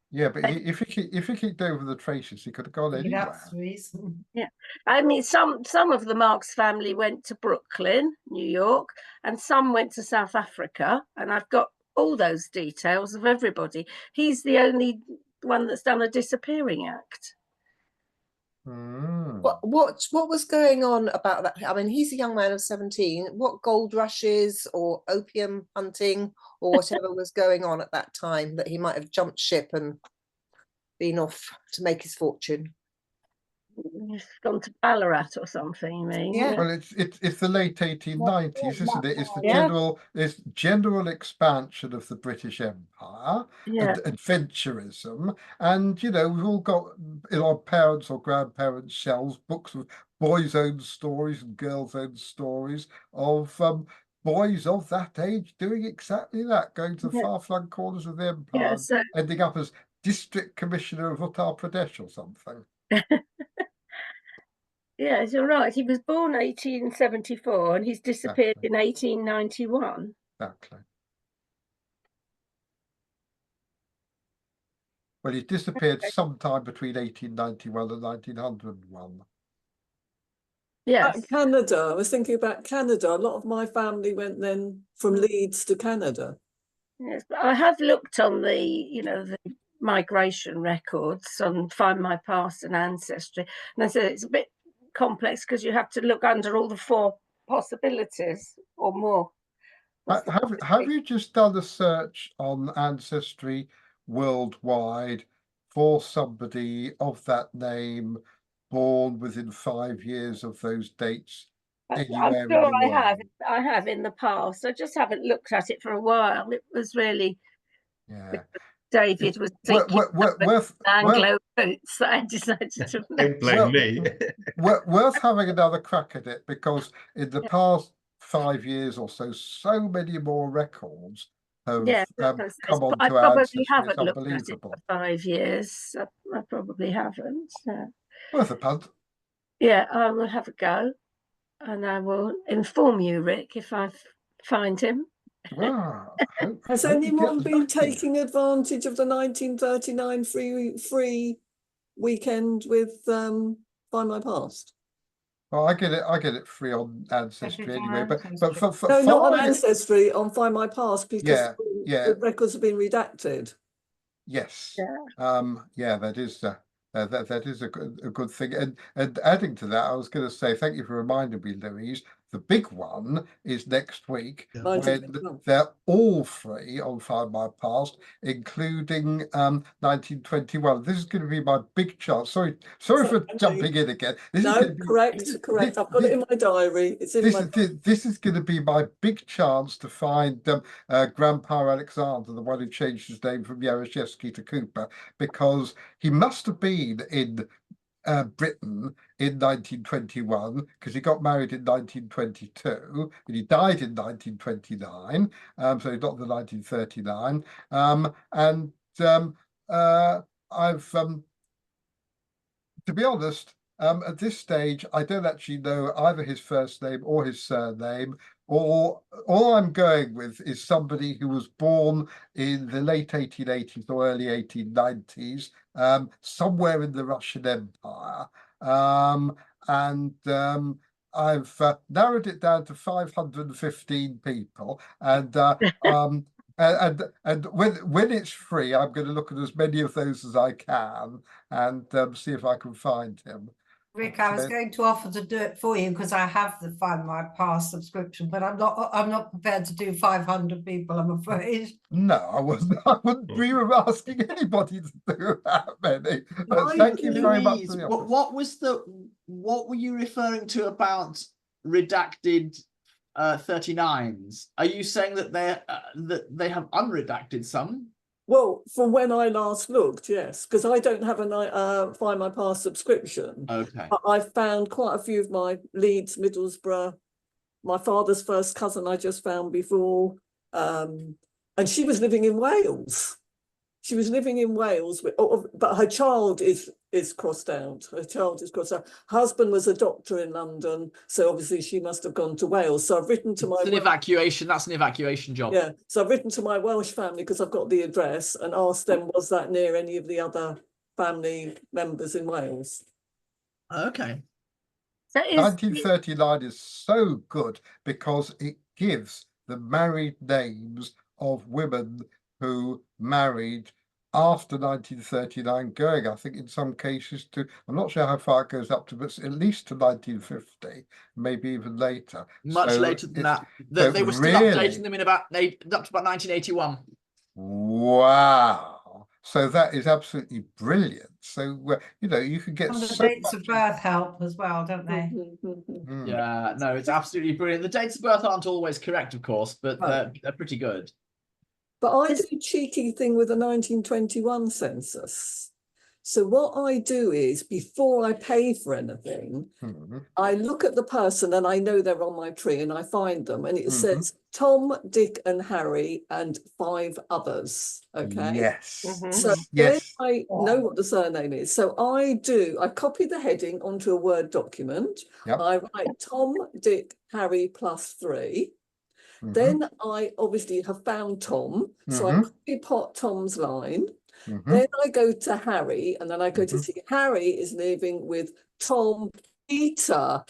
Yeah, but if he kicked over the traces, he could have gone anywhere. That's the reason. Yeah, I mean, some of the Marks family went to Brooklyn, New York, and some went to South Africa, and I've got all those details of everybody. He's the only one that's done a disappearing act. What was going on about that? I mean, he's a young man of 17. What gold rushes or opium hunting or whatever was going on at that time that he might have jumped ship and been off to make his fortune? He's gone to Ballarat or something, you mean? Yeah. Well, it's the late 1890s, isn't it? It's the general expansion of the British Empire, and adventurism, and we've all got in our parents' or grandparents' shelves books of boys' own stories and girls' own stories of boys of that age doing exactly that, going to the far-flung corners of the empire, ending up as district commissioner of Uttar Pradesh or something. Yes, you're right. He was born 1874 and he's disappeared in 1891. Exactly. Well, he disappeared sometime between 1891 and 1901. Yes. Canada. I was thinking about Canada. A lot of my family went then from Leeds to Canada. Yes, but I have looked on the migration records on Find My Past and Ancestry, and I said it's a bit complex because you have to look under all the 4 possibilities or more. Have you just done a search on Ancestry worldwide for somebody of that name born within 5 years of those dates anywhere in the world? I have in the past. I just haven't looked at it for a while. It was really David was thinking Anglo roots that I decided to Don't blame me. Worth having another crack at it, because in the past 5 years or so many more records have come onto I probably Ancestry. haven't It's looked at it unbelievable. for 5 years. I probably haven't. Worth a punt. Yeah, I will have a go, and I will inform you, Rick, if I find him. Wow. Has anyone been taking advantage of the 1939 free weekend with Find My Past? Well, I get it free on Ancestry anyway, but for no, not on Ancestry, on Find My Past, because the records have been redacted. Yes. That is a good thing. And adding to that, I was going to say, thank you for reminding me, Louise, the big one is next week, Yeah. when 1921. they're all free on Find My Past, including 1921. This is going to be my big chance. Sorry for jumping in again. This is No, going to be, correct. I've got it in my diary. It's in my. this is going to be my big chance to find Grandpa Alexander, the one who changed his name from Jaroszewski to Cooper, because he must have been in Britain in 1921, because he got married in 1922 and he died in 1929, so he's not the 1939. I've to be honest, at this stage, I don't actually know either his first name or his surname. Or all I'm going with is somebody who was born in the late 1880s or early 1890s, somewhere in the Russian Empire. I've narrowed it down to 515 people, and when it's free, I'm going to look at as many of those as I can and see if I can find him. Rick, I was going to offer to do it for you because I have the Find My Past subscription, but I'm not prepared to do 500 people, I'm afraid. No, I wouldn't dream of asking anybody to do that many. But thank you very much for the offer. What were you referring to about redacted 39s? Are you saying that they have unredacted some? Well, from when I last looked, yes, because I don't have a Find My Past subscription. Okay. I found quite a few of my Leeds, Middlesbrough, my father's first cousin I just found before, and she was living in Wales. She was living in Wales, but her child is crossed out. Her child is crossed out. Her husband was a doctor in London, so obviously she must have gone to Wales. So I've written to my evacuation. That's an evacuation job. Yeah. So I've written to my Welsh family because I've got the address and asked them, was that near any of the other family members in Wales? Okay. So 1939 is so good because it gives the married names of women who married after 1939 going, I think in some cases to, I'm not sure how far it goes up to, but at least to 1950, maybe even later. Much later than that. They were still updating them in up to about 1981. Wow. So that is absolutely brilliant. So, you can get the dates of birth help as well, don't they? Yeah, no, it's absolutely brilliant. The dates of birth aren't always correct, of course, but they're pretty good. But I do a cheeky thing with the 1921 census. So what I do is, before I pay for anything, I look at the person and I know they're on my tree and I find them and it says Tom, Dick and Harry and 5 others. Okay. Yes. So then I know what the surname is. So I copy the heading onto a Word document. Yep. I write Tom, Dick, Harry +3. Then I obviously have found Tom. So I copy Tom's line. Then I go to Harry, and then I go to see Harry is living with Tom, Peter,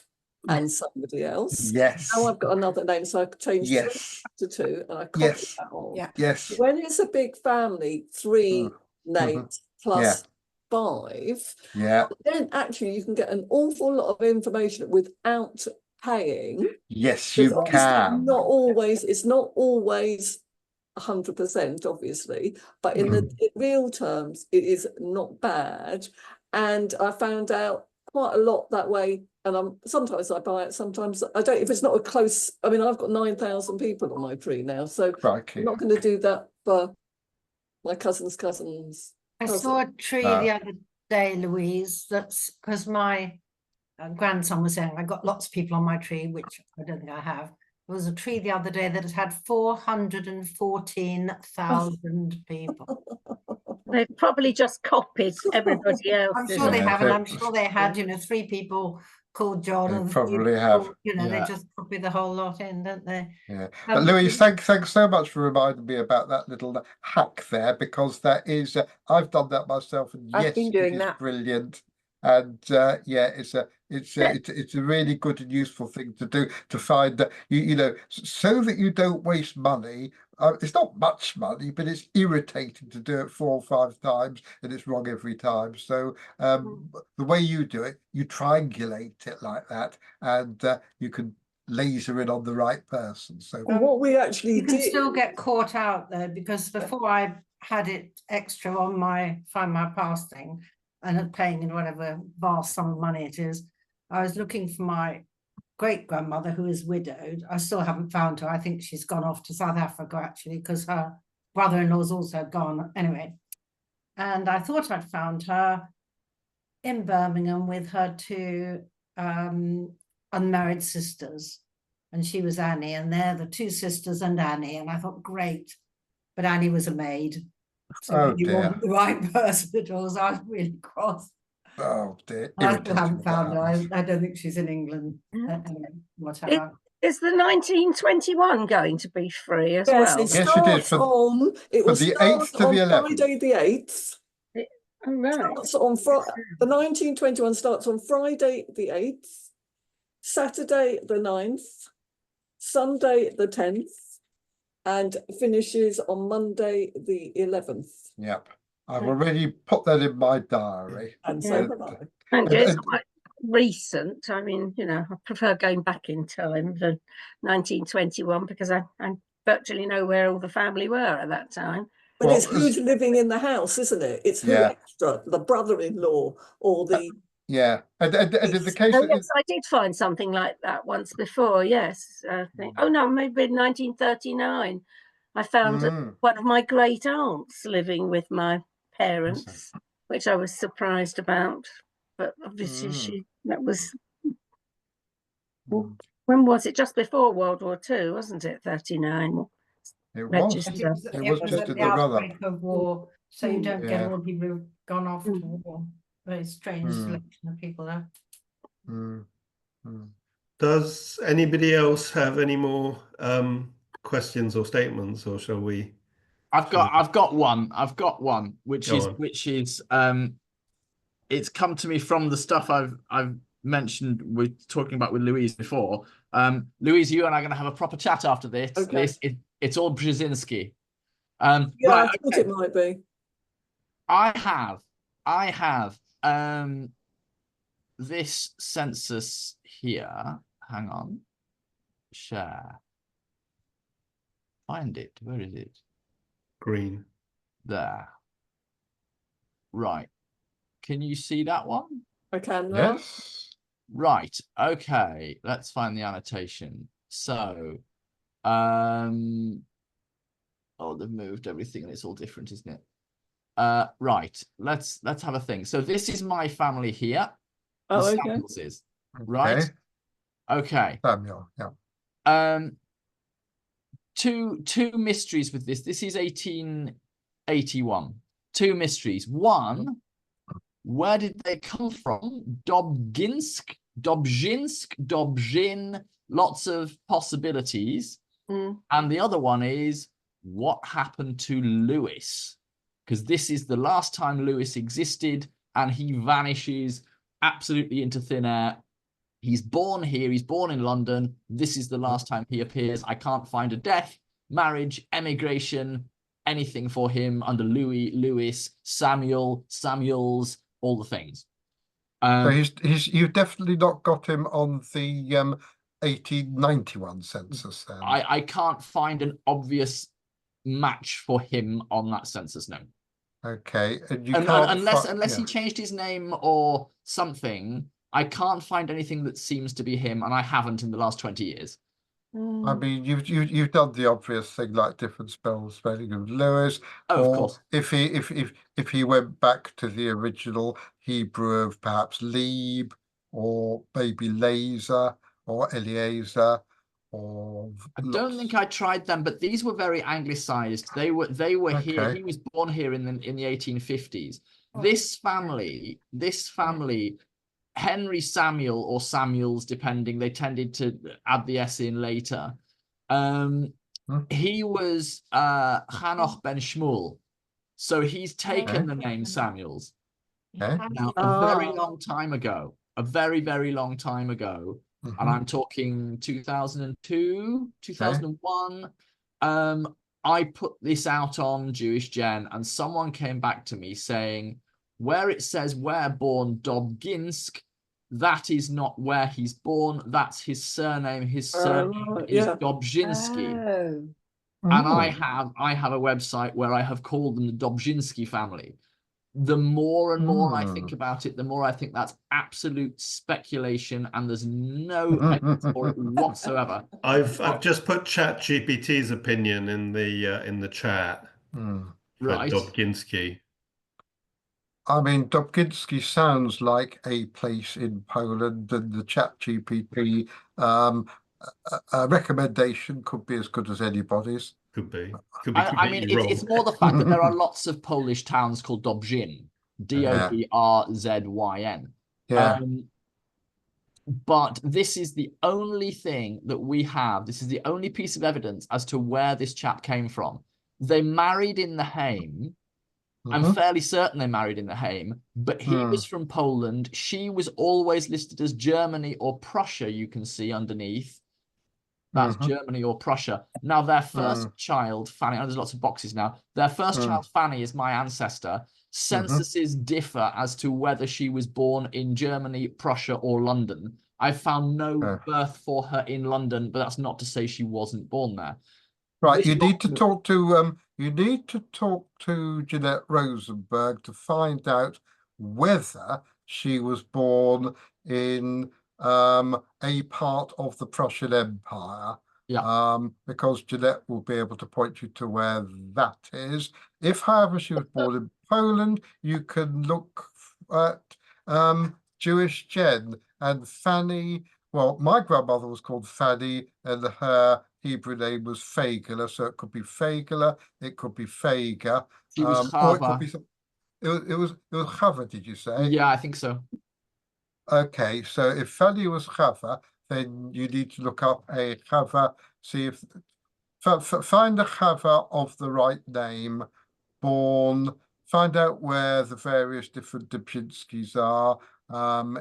and somebody else. Yes. Now I've got another name, so I change 3 to 2, and I copy that on. Yeah. Yes. When it's a big family, 3 names plus 5. Yeah. Then actually you can get an awful lot of information without paying. Yes, you can. It's not always 100%, obviously, but in real terms, it is not bad. And I found out quite a lot that way. And sometimes I buy it, sometimes I don't. If it's not a close, I mean, I've got 9,000 people on my tree now, so I'm not going to do that for my cousin's cousins. I saw a tree the other day, Louise. That's because my grandson was saying I got lots of people on my tree, which I don't think I have. There was a tree the other day that had 414,000 people. They've probably just copied everybody else. I'm sure they have, and I'm sure they had, 3 people called John. They and probably have. They just copy the whole lot in, don't they? Yeah. But Louise, thanks so much for reminding me about that little hack there, because that is, I've done that myself, and yes, it is brilliant. And it's a really good and useful thing to do, to find that so that you don't waste money. It's not much money, but it's irritating to do it 4 or 5 times and it's wrong every time. So the way you do it, you triangulate it like that, and you can laser in on the right person. So And what we actually You can did, still get caught out though, because before I had it extra on my Find My Past thing and paying in whatever vast sum of money it is, I was looking for my great grandmother who is widowed. I still haven't found her. I think she's gone off to South Africa actually, because her brother-in-law's also gone anyway. And I thought I'd found her in Birmingham with her two unmarried sisters. And she was Annie, and they're the two sisters and Annie. And I thought, great. But Annie was a maid. So he wasn't the right person at all. So I was really cross. oh dear, I still haven't found her. I don't think she's in England. Anyway, whatever. Is the 1921 going to be free as yes, well? it Yes, it is starts on, it will the start 8th to on the 11th. Friday the 8th. Oh, right. Starts on the 1921 starts on Friday the 8th, Saturday the 9th, Sunday the 10th, and finishes on Monday the 11th. Yep. I've already put that in my diary. And Yeah. so have I. And it's quite recent. I mean, you know, I prefer going back in time than 1921 because I virtually know where all the family were at that time. But Well, it's who's living in the house, isn't it? It's who Yeah. extra, the brother-in-law or the... Yeah, and in the case Oh, of, yes, I did find something like that once before. Yes, I think. Oh no, maybe in 1939. I found one of my great aunts living with my parents, which I was surprised about. But obviously, that was. When was it? Just before World War II, wasn't it? 39. it was Register. it was just at in the the run-up. outbreak of war, so you don't get Yeah. all the people who've gone off to war. Very strange selection of people there. Does anybody else have any more questions or statements, or shall we? I've got one, which Go is on. it's come to me from the stuff I've mentioned with talking about with Louise before. Louise, you and I are going to have a proper chat after this. Okay. It's all Brzezinski. Yeah, Right, I thought it might be. I have this census here. Hang on. Share. Find it. Where is it? Green. There. Right. Can you see that one? I can now. Yes. Right. Okay. Let's find the annotation. So, oh, they've moved everything and it's all different, isn't it? Right. Let's have a thing. So this is my family here. Oh, The okay. Samuels is, right? Okay. Samuel, yeah. Two mysteries with this. This is 1881. Two mysteries. One, where did they come from? Dobzhin, lots of possibilities. And the other one is, what happened to Lewis? Because this is the last time Lewis existed and he vanishes absolutely into thin air. He's born here, he's born in London. This is the last time he appears. I can't find a death, marriage, emigration, anything for him under Louis, Lewis, Samuel, Samuels, all the things. So you've definitely not got him on the 1891 census then. I can't find an obvious match for him on that census, no. Okay, and you can't unless he changed his name or something, I can't find anything that seems to be him, and I haven't in the last 20 years. I mean, you've done the obvious thing, like different spelling of Lewis. Oh, or of course. if he went back to the original Hebrew of perhaps Lieb, or maybe Laser, or Eliezer, or I don't think I tried them, but these were very anglicized. They were here. Okay. He was born here in the 1850s. This family, Henry Samuel or Samuels, depending, they tended to add the S in later. He was Hanoch ben Shmuel, so he's taken the name Samuels. Okay. Now, a very long time ago, a very, very long time ago, and I'm talking 2002, 2001, I put this out on Jewish Gen, and someone came back to me saying, where it says where born Dobginsk, that is not where he's born. That's his surname. His surname is Dobzhinsky. Oh. And I have a website where I have called them the Dobzhinsky family. The more and more I think about it, the more I think that's absolute speculation, and there's no evidence for it whatsoever. I've just put ChatGPT's opinion in the chat for Right. Dobzhinsky. I mean, Dobzhinsky sounds like a place in Poland, and the ChatGPT a recommendation could be as good as anybody's. Could be I mean, completely wrong. it's more the fact that there are lots of Polish towns called Dobrzyn, Dobrzyn. Yeah. But this is the only thing that we have. This is the only piece of evidence as to where this chap came from. They married in the Haim. I'm fairly certain they married in the Haim, but he was from Poland. She was always listed as Germany or Prussia, you can see underneath. That's Germany or Prussia. Now, their first child, Fanny, there's lots of boxes now. Their first child, Fanny, is my ancestor. Censuses differ as to whether she was born in Germany, Prussia, or London. I've found no birth for her in London, but that's not to say she wasn't born there. Right, you need to talk to Jeanette Rosenberg to find out whether she was born in a part of the Prussian Empire. Because Jeanette will be able to point you to where that is. If, however, she was born in Poland, you can look at Jewish Gen and Fanny. Well, my grandmother was called Fanny, and her Hebrew name was Fagela, so it could be Fagela, it could be Faga, or it could be it was Chava, did you say? Yeah, I think so. Okay, so if Fanny was Chava, then you need to look up a Chava, see if find a Chava of the right name, born, find out where the various different Dobzhinskys are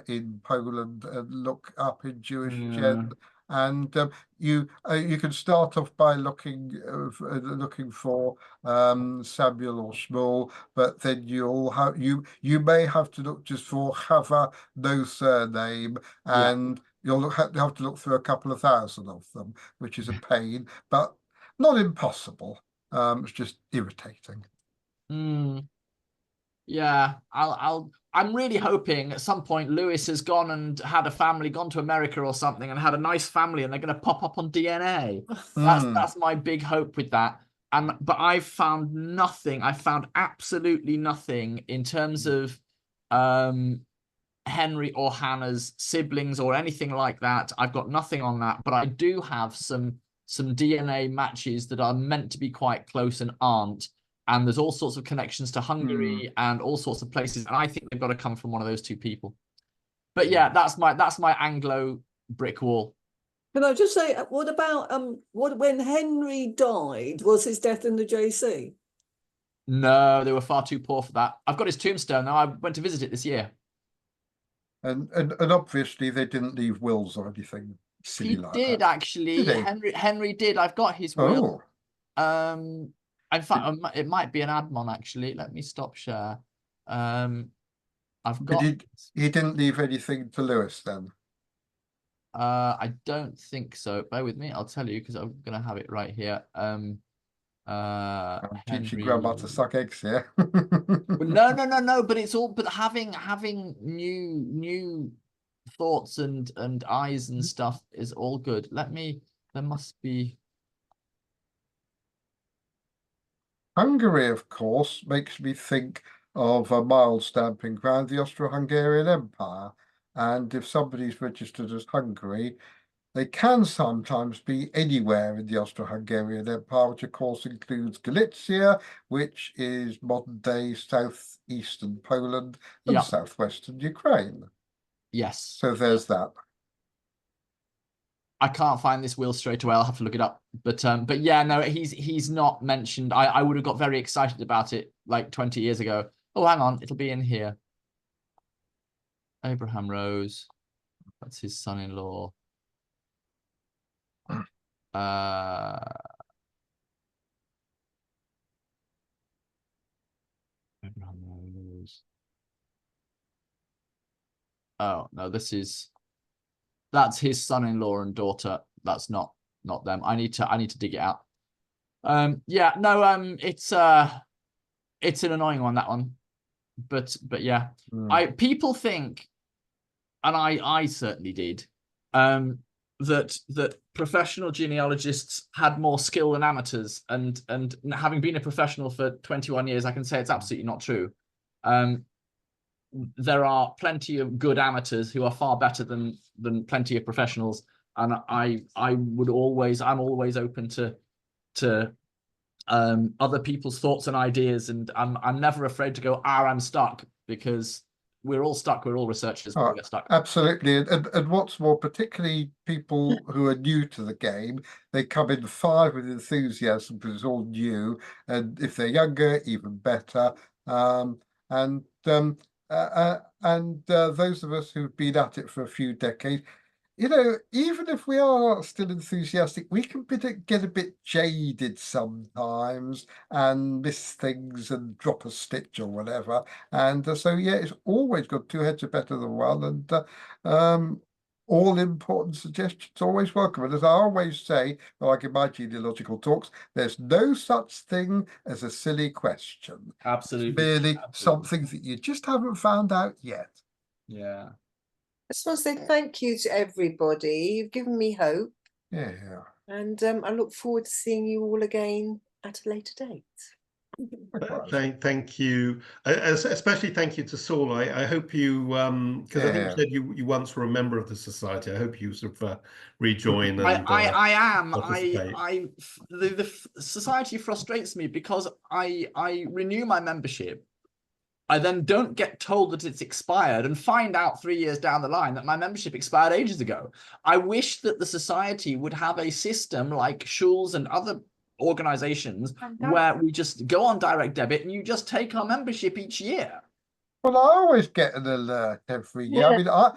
in Poland, and look up in Jewish Gen. And you can start off by looking for Samuel or Shmuel, but then you may have to look just for Chava, no surname, and you'll have to look through a couple of thousand of them, which is a pain, but not impossible. It's just irritating. Yeah, I'm really hoping at some point Lewis has gone and had a family, gone to America or something, and had a nice family, and they're going to pop up on DNA. That's my big hope with that. But I've found nothing. I found absolutely nothing in terms of Henry or Hannah's siblings or anything like that. I've got nothing on that, but I do have some DNA matches that are meant to be quite close and aren't. And there's all sorts of connections to Hungary and all sorts of places. And I think they've got to come from one of those two people. But yeah, that's my Anglo brick wall. Can I just say, what about when Henry died, was his death in the JC? No, they were far too poor for that. I've got his tombstone now. I went to visit it this year. And obviously they didn't leave wills or anything silly He like did that. actually. Did Henry did. I've got his will. In fact, it might be an admon actually. Let me stop share. I've got. He didn't leave anything to Lewis then. I don't think so. Bear with me. I'll tell you because I'm gonna have it right here. Teaching grandma to suck eggs, yeah. No. But it's all. But having new thoughts and eyes and stuff is all good. There must be. Hungary, of course, makes me think of a mild stamping ground, the Austro-Hungarian Empire. And if somebody's registered as Hungary, they can sometimes be anywhere in the Austro-Hungarian Empire, which of course includes Galicia, which is modern-day southeastern Poland and southwestern Ukraine. Yes. So there's that. I can't find this will straight away. I'll have to look it up. But yeah, no, he's not mentioned. I would have got very excited about it like 20 years ago. Oh, hang on, it'll be in here. Abraham Rose. That's his son-in-law. Abraham Rose. Oh no, that's his son-in-law and daughter. That's not them. I need to dig it out. Yeah, no, it's an annoying one, that one. But yeah. People think, and I certainly did, that professional genealogists had more skill than amateurs, and having been a professional for 21 years, I can say it's absolutely not true. There are plenty of good amateurs who are far better than plenty of professionals, and I'm always open to other people's thoughts and ideas, and I'm never afraid to go, I'm stuck, because we're all stuck. We're all researchers. We get stuck. Absolutely. And what's more, particularly people who are new to the game, they come in fired with enthusiasm because it's all new. And if they're younger, even better. And those of us who've been at it for a few decades, you know, even if we are still enthusiastic, we can get a bit jaded sometimes and miss things and drop a stitch or whatever. And so, yeah, it's always got two heads are better than one. And all important suggestions always welcome. And as I always say, like in my genealogical talks, there's no such thing as a silly question. Absolutely. It's merely something that you just haven't found out yet. Yeah. I just want to say thank you to everybody. You've given me hope. Yeah. And I look forward to seeing you all again at a later date. Thank you, especially thank you to Saul. I hope you, because I think you said you once were a member of the society. I hope you sort of rejoin. And I am. Participate. The society frustrates me because I renew my membership. I then don't get told that it's expired and find out 3 years down the line that my membership expired ages ago. I wish that the society would have a system like Schul's and other organizations where we just go on direct debit and you just take our membership each year. Well, I always get an alert every year. I mean, I'm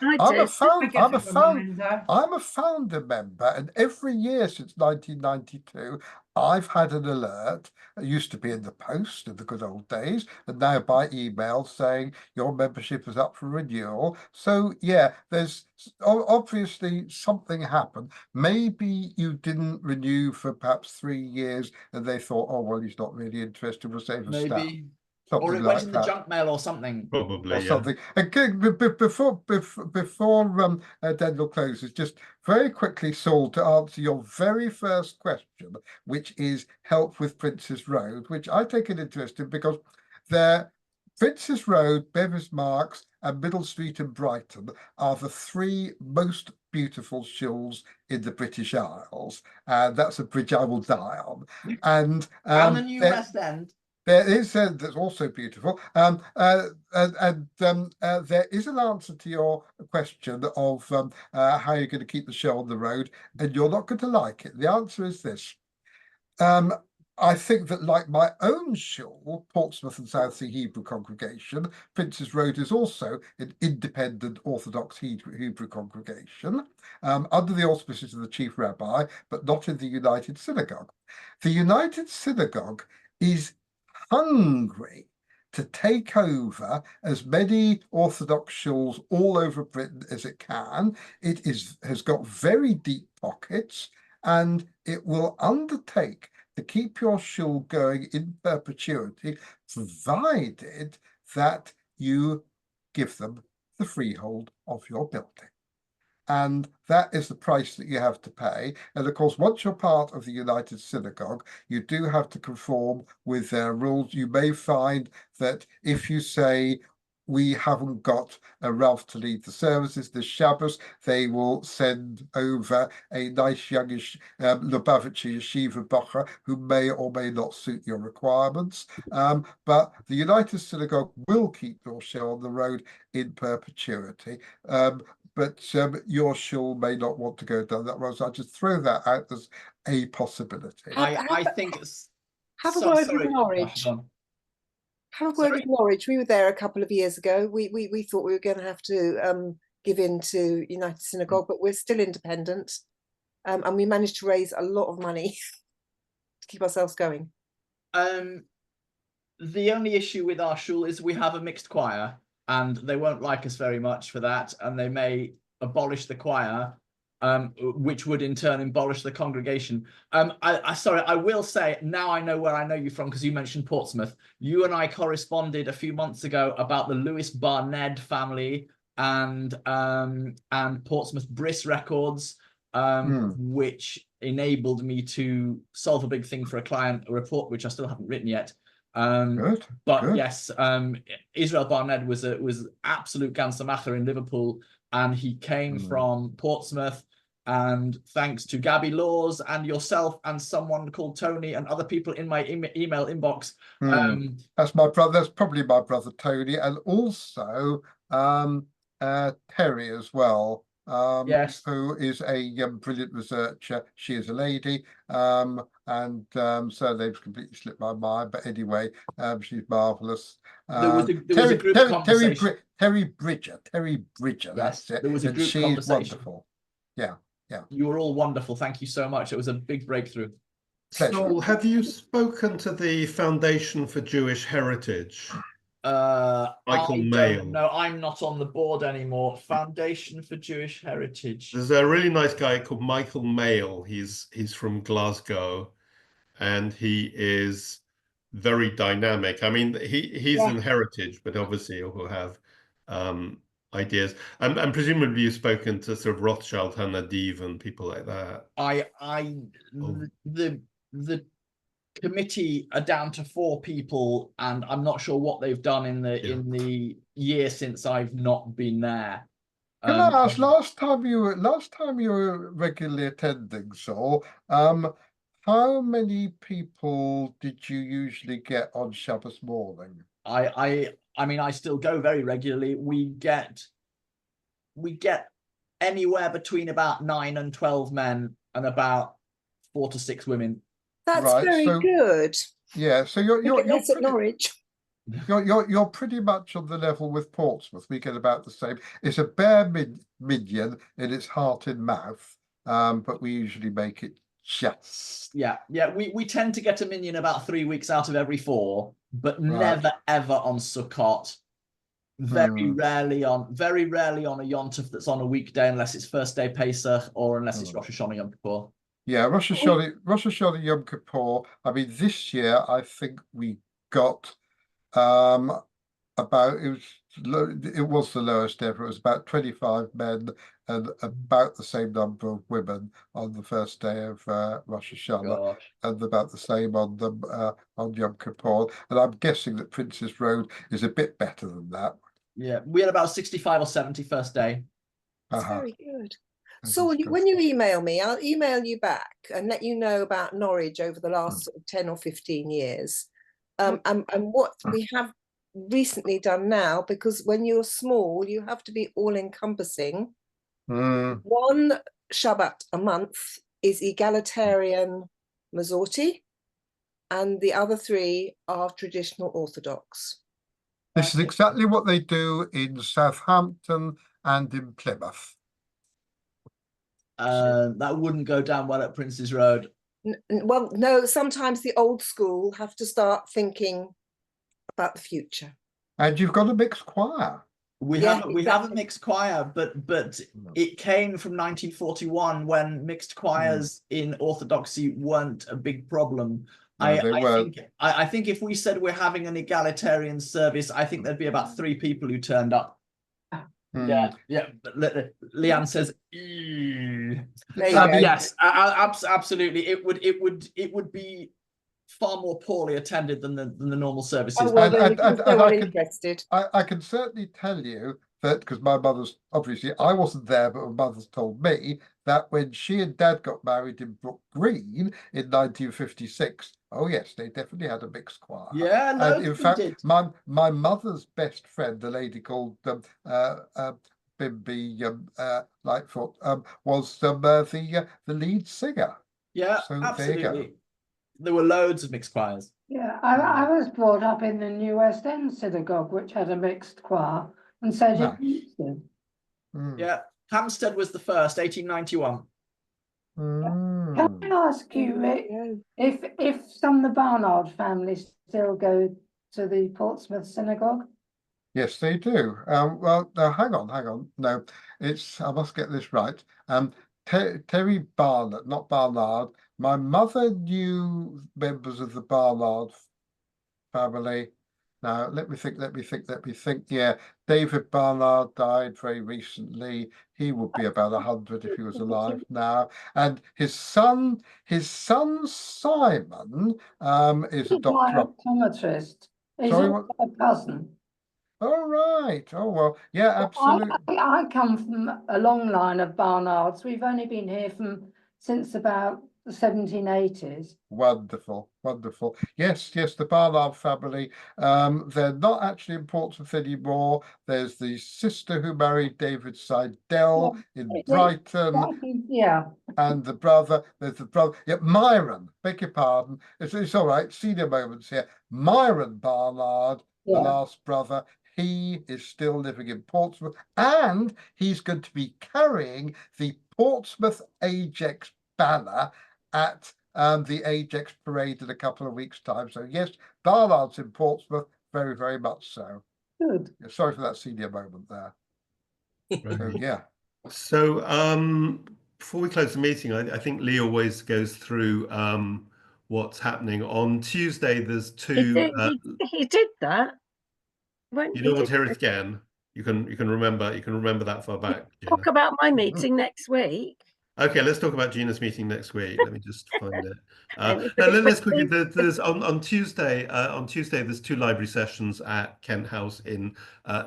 a founder member, and every year since 1992, I've had an alert. It used to be in the post in the good old days, and now by email saying your membership is up for renewal. So yeah, there's obviously something happened. Maybe you didn't renew for perhaps 3 years, and they thought, oh well, he's not really interested. We'll save a staff. Something or it went in the junk mail or something. Probably, or something. Okay, before Daniel closes, just very quickly, Saul, to answer your very first question, which is help with Prince's Road, which I take an interest in because there, Prince's Road, Bevis Marks, and Middle Street in Brighton are the 3 most beautiful shulls in the British Isles, and that's a bridge I will die on. And the new West End. There is that's also beautiful, and there is an answer to your question of how you're going to keep the show on the road, and you're not going to like it. The answer is this: I think that, like my own shul, Portsmouth and Southsea Hebrew Congregation, Prince's Road is also an independent Orthodox Hebrew congregation under the auspices of the chief rabbi, but not in the United Synagogue. The United Synagogue is hungry to take over as many Orthodox shuls all over Britain as it can. It has got very deep pockets, and it will undertake to keep your shul going in perpetuity, provided that you give them the freehold of your building. And that is the price that you have to pay. And of course, once you're part of the United Synagogue, you do have to conform with their rules. You may find that if you say, we haven't got a Ralph to lead the services this Shabbos, they will send over a nice youngish Lubavitcher Yeshiva Bacher who may or may not suit your requirements. But the United Synagogue will keep your show on the road in perpetuity. But your shul may not want to go down that road. So I just throw that out as a possibility. I think have a word with Norwich. Have a word with Norwich. We were there a couple of years ago. We thought we were going to have to give in to United Synagogue, but we're still independent, and we managed to raise a lot of money to keep ourselves going. The only issue with our shul is we have a mixed choir. and they won't like us very much for that, and they may abolish the choir, which would in turn abolish the congregation. Sorry, I will say, now I know where I know you from, because you mentioned Portsmouth. You and I corresponded a few months ago about the Lewis Barnett family and Portsmouth Briss records, which enabled me to solve a big thing for a client, a report which I still haven't written yet. But good. Yes, Israel Barnett was absolute Ganser in Liverpool, and he came from Portsmouth. And thanks to Gabby Laws and yourself and someone called Tony and other people in my email inbox. That's my brother. That's probably my brother Tony, and also Terry as well. Yes, who is a brilliant researcher. She is a lady, and surname's completely slipped my mind. But anyway, she's marvelous. There was a group conversation. Terry Bridger. Yes, that's it. There was a group she's conversation. Wonderful. Yeah. You were all wonderful. Thank you so much. It was a big breakthrough. So, have you spoken to the Foundation for Jewish Heritage? Michael Mayle. No, I'm not on the board anymore. Foundation for Jewish Heritage. There's a really nice guy called Michael Mayle. He's from Glasgow, and he is very dynamic. I mean, he's in heritage, but obviously he'll have ideas. And presumably you've spoken to sort of Rothschild, Hanadiv, and people like that. The committee are down to 4 people, and I'm not sure what they've done in the year since I've not been there. Can I ask, last time you were regularly attending, so how many people did you usually get on Shabbos morning? I mean, I still go very regularly. We get anywhere between about 9 and 12 men and about 4 to 6 women. That's very good. Yeah, so you're at Norwich. You're pretty much on the level with Portsmouth. We get about the same. It's a bare minion in its heart and mouth, but we usually make it just. Yeah. We tend to get a minion about 3 weeks out of every 4, but never ever on Sukkot. Very rarely on a Yom Tov that's on a weekday, unless it's first day Pesach or unless it's Rosh Hashanah Yom Kippur. Yeah, Rosh Hashanah Yom Kippur. I mean, this year I think we got it was the lowest ever. It was about 25 men and about the same number of women on the first day of Rosh Hashanah, and about the same on Yom Kippur. And I'm guessing that Prince's Road is a bit better than that. Yeah, we had about 65 or 70 first day. That's very good. So when you email me, I'll email you back and let you know about Norwich over the last sort of 10 or 15 years. And what we have recently done now, because when you're small, you have to be all-encompassing. One Shabbat a month is egalitarian Masorti, and the other 3 are traditional Orthodox. This is exactly what they do in Southampton and in Plymouth. That wouldn't go down well at Prince's Road. Well, no, sometimes the old school have to start thinking about the future. And you've got a mixed choir. We have a mixed choir, but it came from 1941 when mixed choirs in Orthodoxy weren't a big problem. No, I think if we said we're having an egalitarian service, I think there'd be about 3 people who turned up. Yeah. Leanne says, yes, absolutely. It would be far more poorly attended than the normal services. Oh, well, interested. I can certainly tell you that, because my mother's, obviously I wasn't there, but my mother's told me that when she and Dad got married in Brook Green in 1956, oh yes, they definitely had a mixed choir. Yeah, no, and in fact, my mother's best friend, a lady called Bimby Lightfoot, was the lead singer. Yeah, so absolutely. There were loads of mixed choirs. Yeah, I was brought up in the New West End synagogue, which had a mixed choir, and so did Hampstead. Yeah, Hampstead was the first, 1891. Can I ask you if some of the Barnard family still go to the Portsmouth synagogue? Yes, they do. Well, no, hang on. No, I must get this right. Terry Barnard, not Barnard. My mother knew members of the Barnard family. Now, let me think. Yeah, David Barnard died very recently. He would be about 100 if he was alive now. And his son Simon, is a doctor. My optometrist. He's Sorry, also a cousin. Oh, right. Oh, well, yeah, absolutely. I come from a long line of Barnards. We've only been here since about the 1780s. Wonderful. Yes, the Barnard family. They're not actually in Portsmouth anymore. There's the sister who married David Seidel in Brighton. Yeah. And there's the brother. Yeah, Myron, beg your pardon. It's all right. Senior moments here. Myron Barnard, the last brother. He is still living in Portsmouth, and he's going to be carrying the Portsmouth Ajax banner at the Ajax parade in a couple of weeks' time. So yes, Barnard's in Portsmouth, very, very much so. Good. Sorry for that senior moment there. So yeah. So before we close the meeting, I think Lee always goes through what's happening on Tuesday. There's two. He did that. You don't want to hear it again. You can remember that far back. Gina. Talk about my meeting next week. Okay, let's talk about Gina's meeting next week. Let me just find it. No, let's quickly. There's on Tuesday. On Tuesday, there's 2 library sessions at Kent House in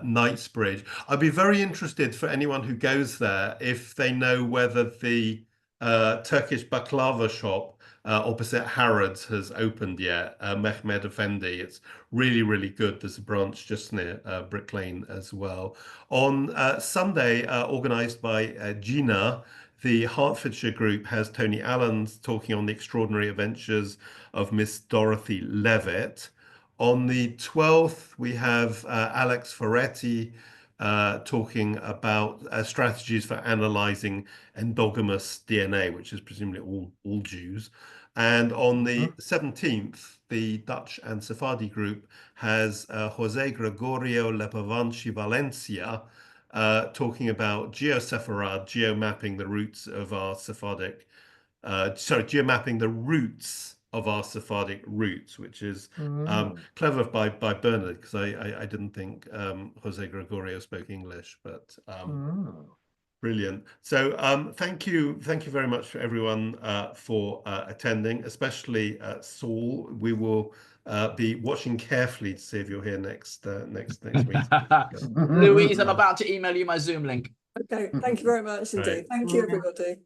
Knightsbridge. I'd be very interested for anyone who goes there if they know whether the Turkish baklava shop opposite Harrods has opened yet. Mehmed Effendi. It's really, really good. There's a branch just near Brick Lane as well. On Sunday, organised by Gina, the Hertfordshire group has Tony Allen talking on the extraordinary adventures of Miss Dorothy Levitt. On the 12th, we have Alex Ferretti talking about strategies for analysing endogamous DNA, which is presumably all Jews. And on the 17th, the Dutch and Sephardi group has Jose Gregorio Lepavanchi Valencia talking about geosephirad, geomapping the roots of our Sephardic, geomapping the roots of our Sephardic roots, which is clever by Bernard, because I didn't think Jose Gregorio spoke English, but brilliant. So thank you very much for everyone for attending, especially Saul. We will be watching carefully to see if you're here next week. Louise, I'm about to email you my Zoom link. Okay, thank you very much indeed. Right. Thank you, everybody.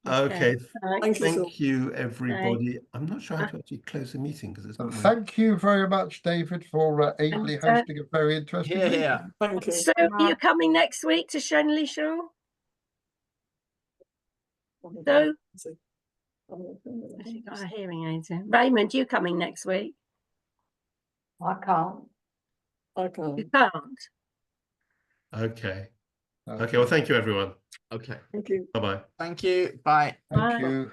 Okay, Thank you, everybody. I'm not sure how to actually close the meeting because it's not. Thank you very much, David, for ably hosting a very interesting meeting. Yeah. Thank you. So are you coming next week to Shenley Shaw? So you've got a hearing aid. Raymond, you coming next week? I can't. You can't. Okay. Okay. Well, thank you, everyone. Okay. Thank you. Bye-bye. Thank you. Bye. Thank you.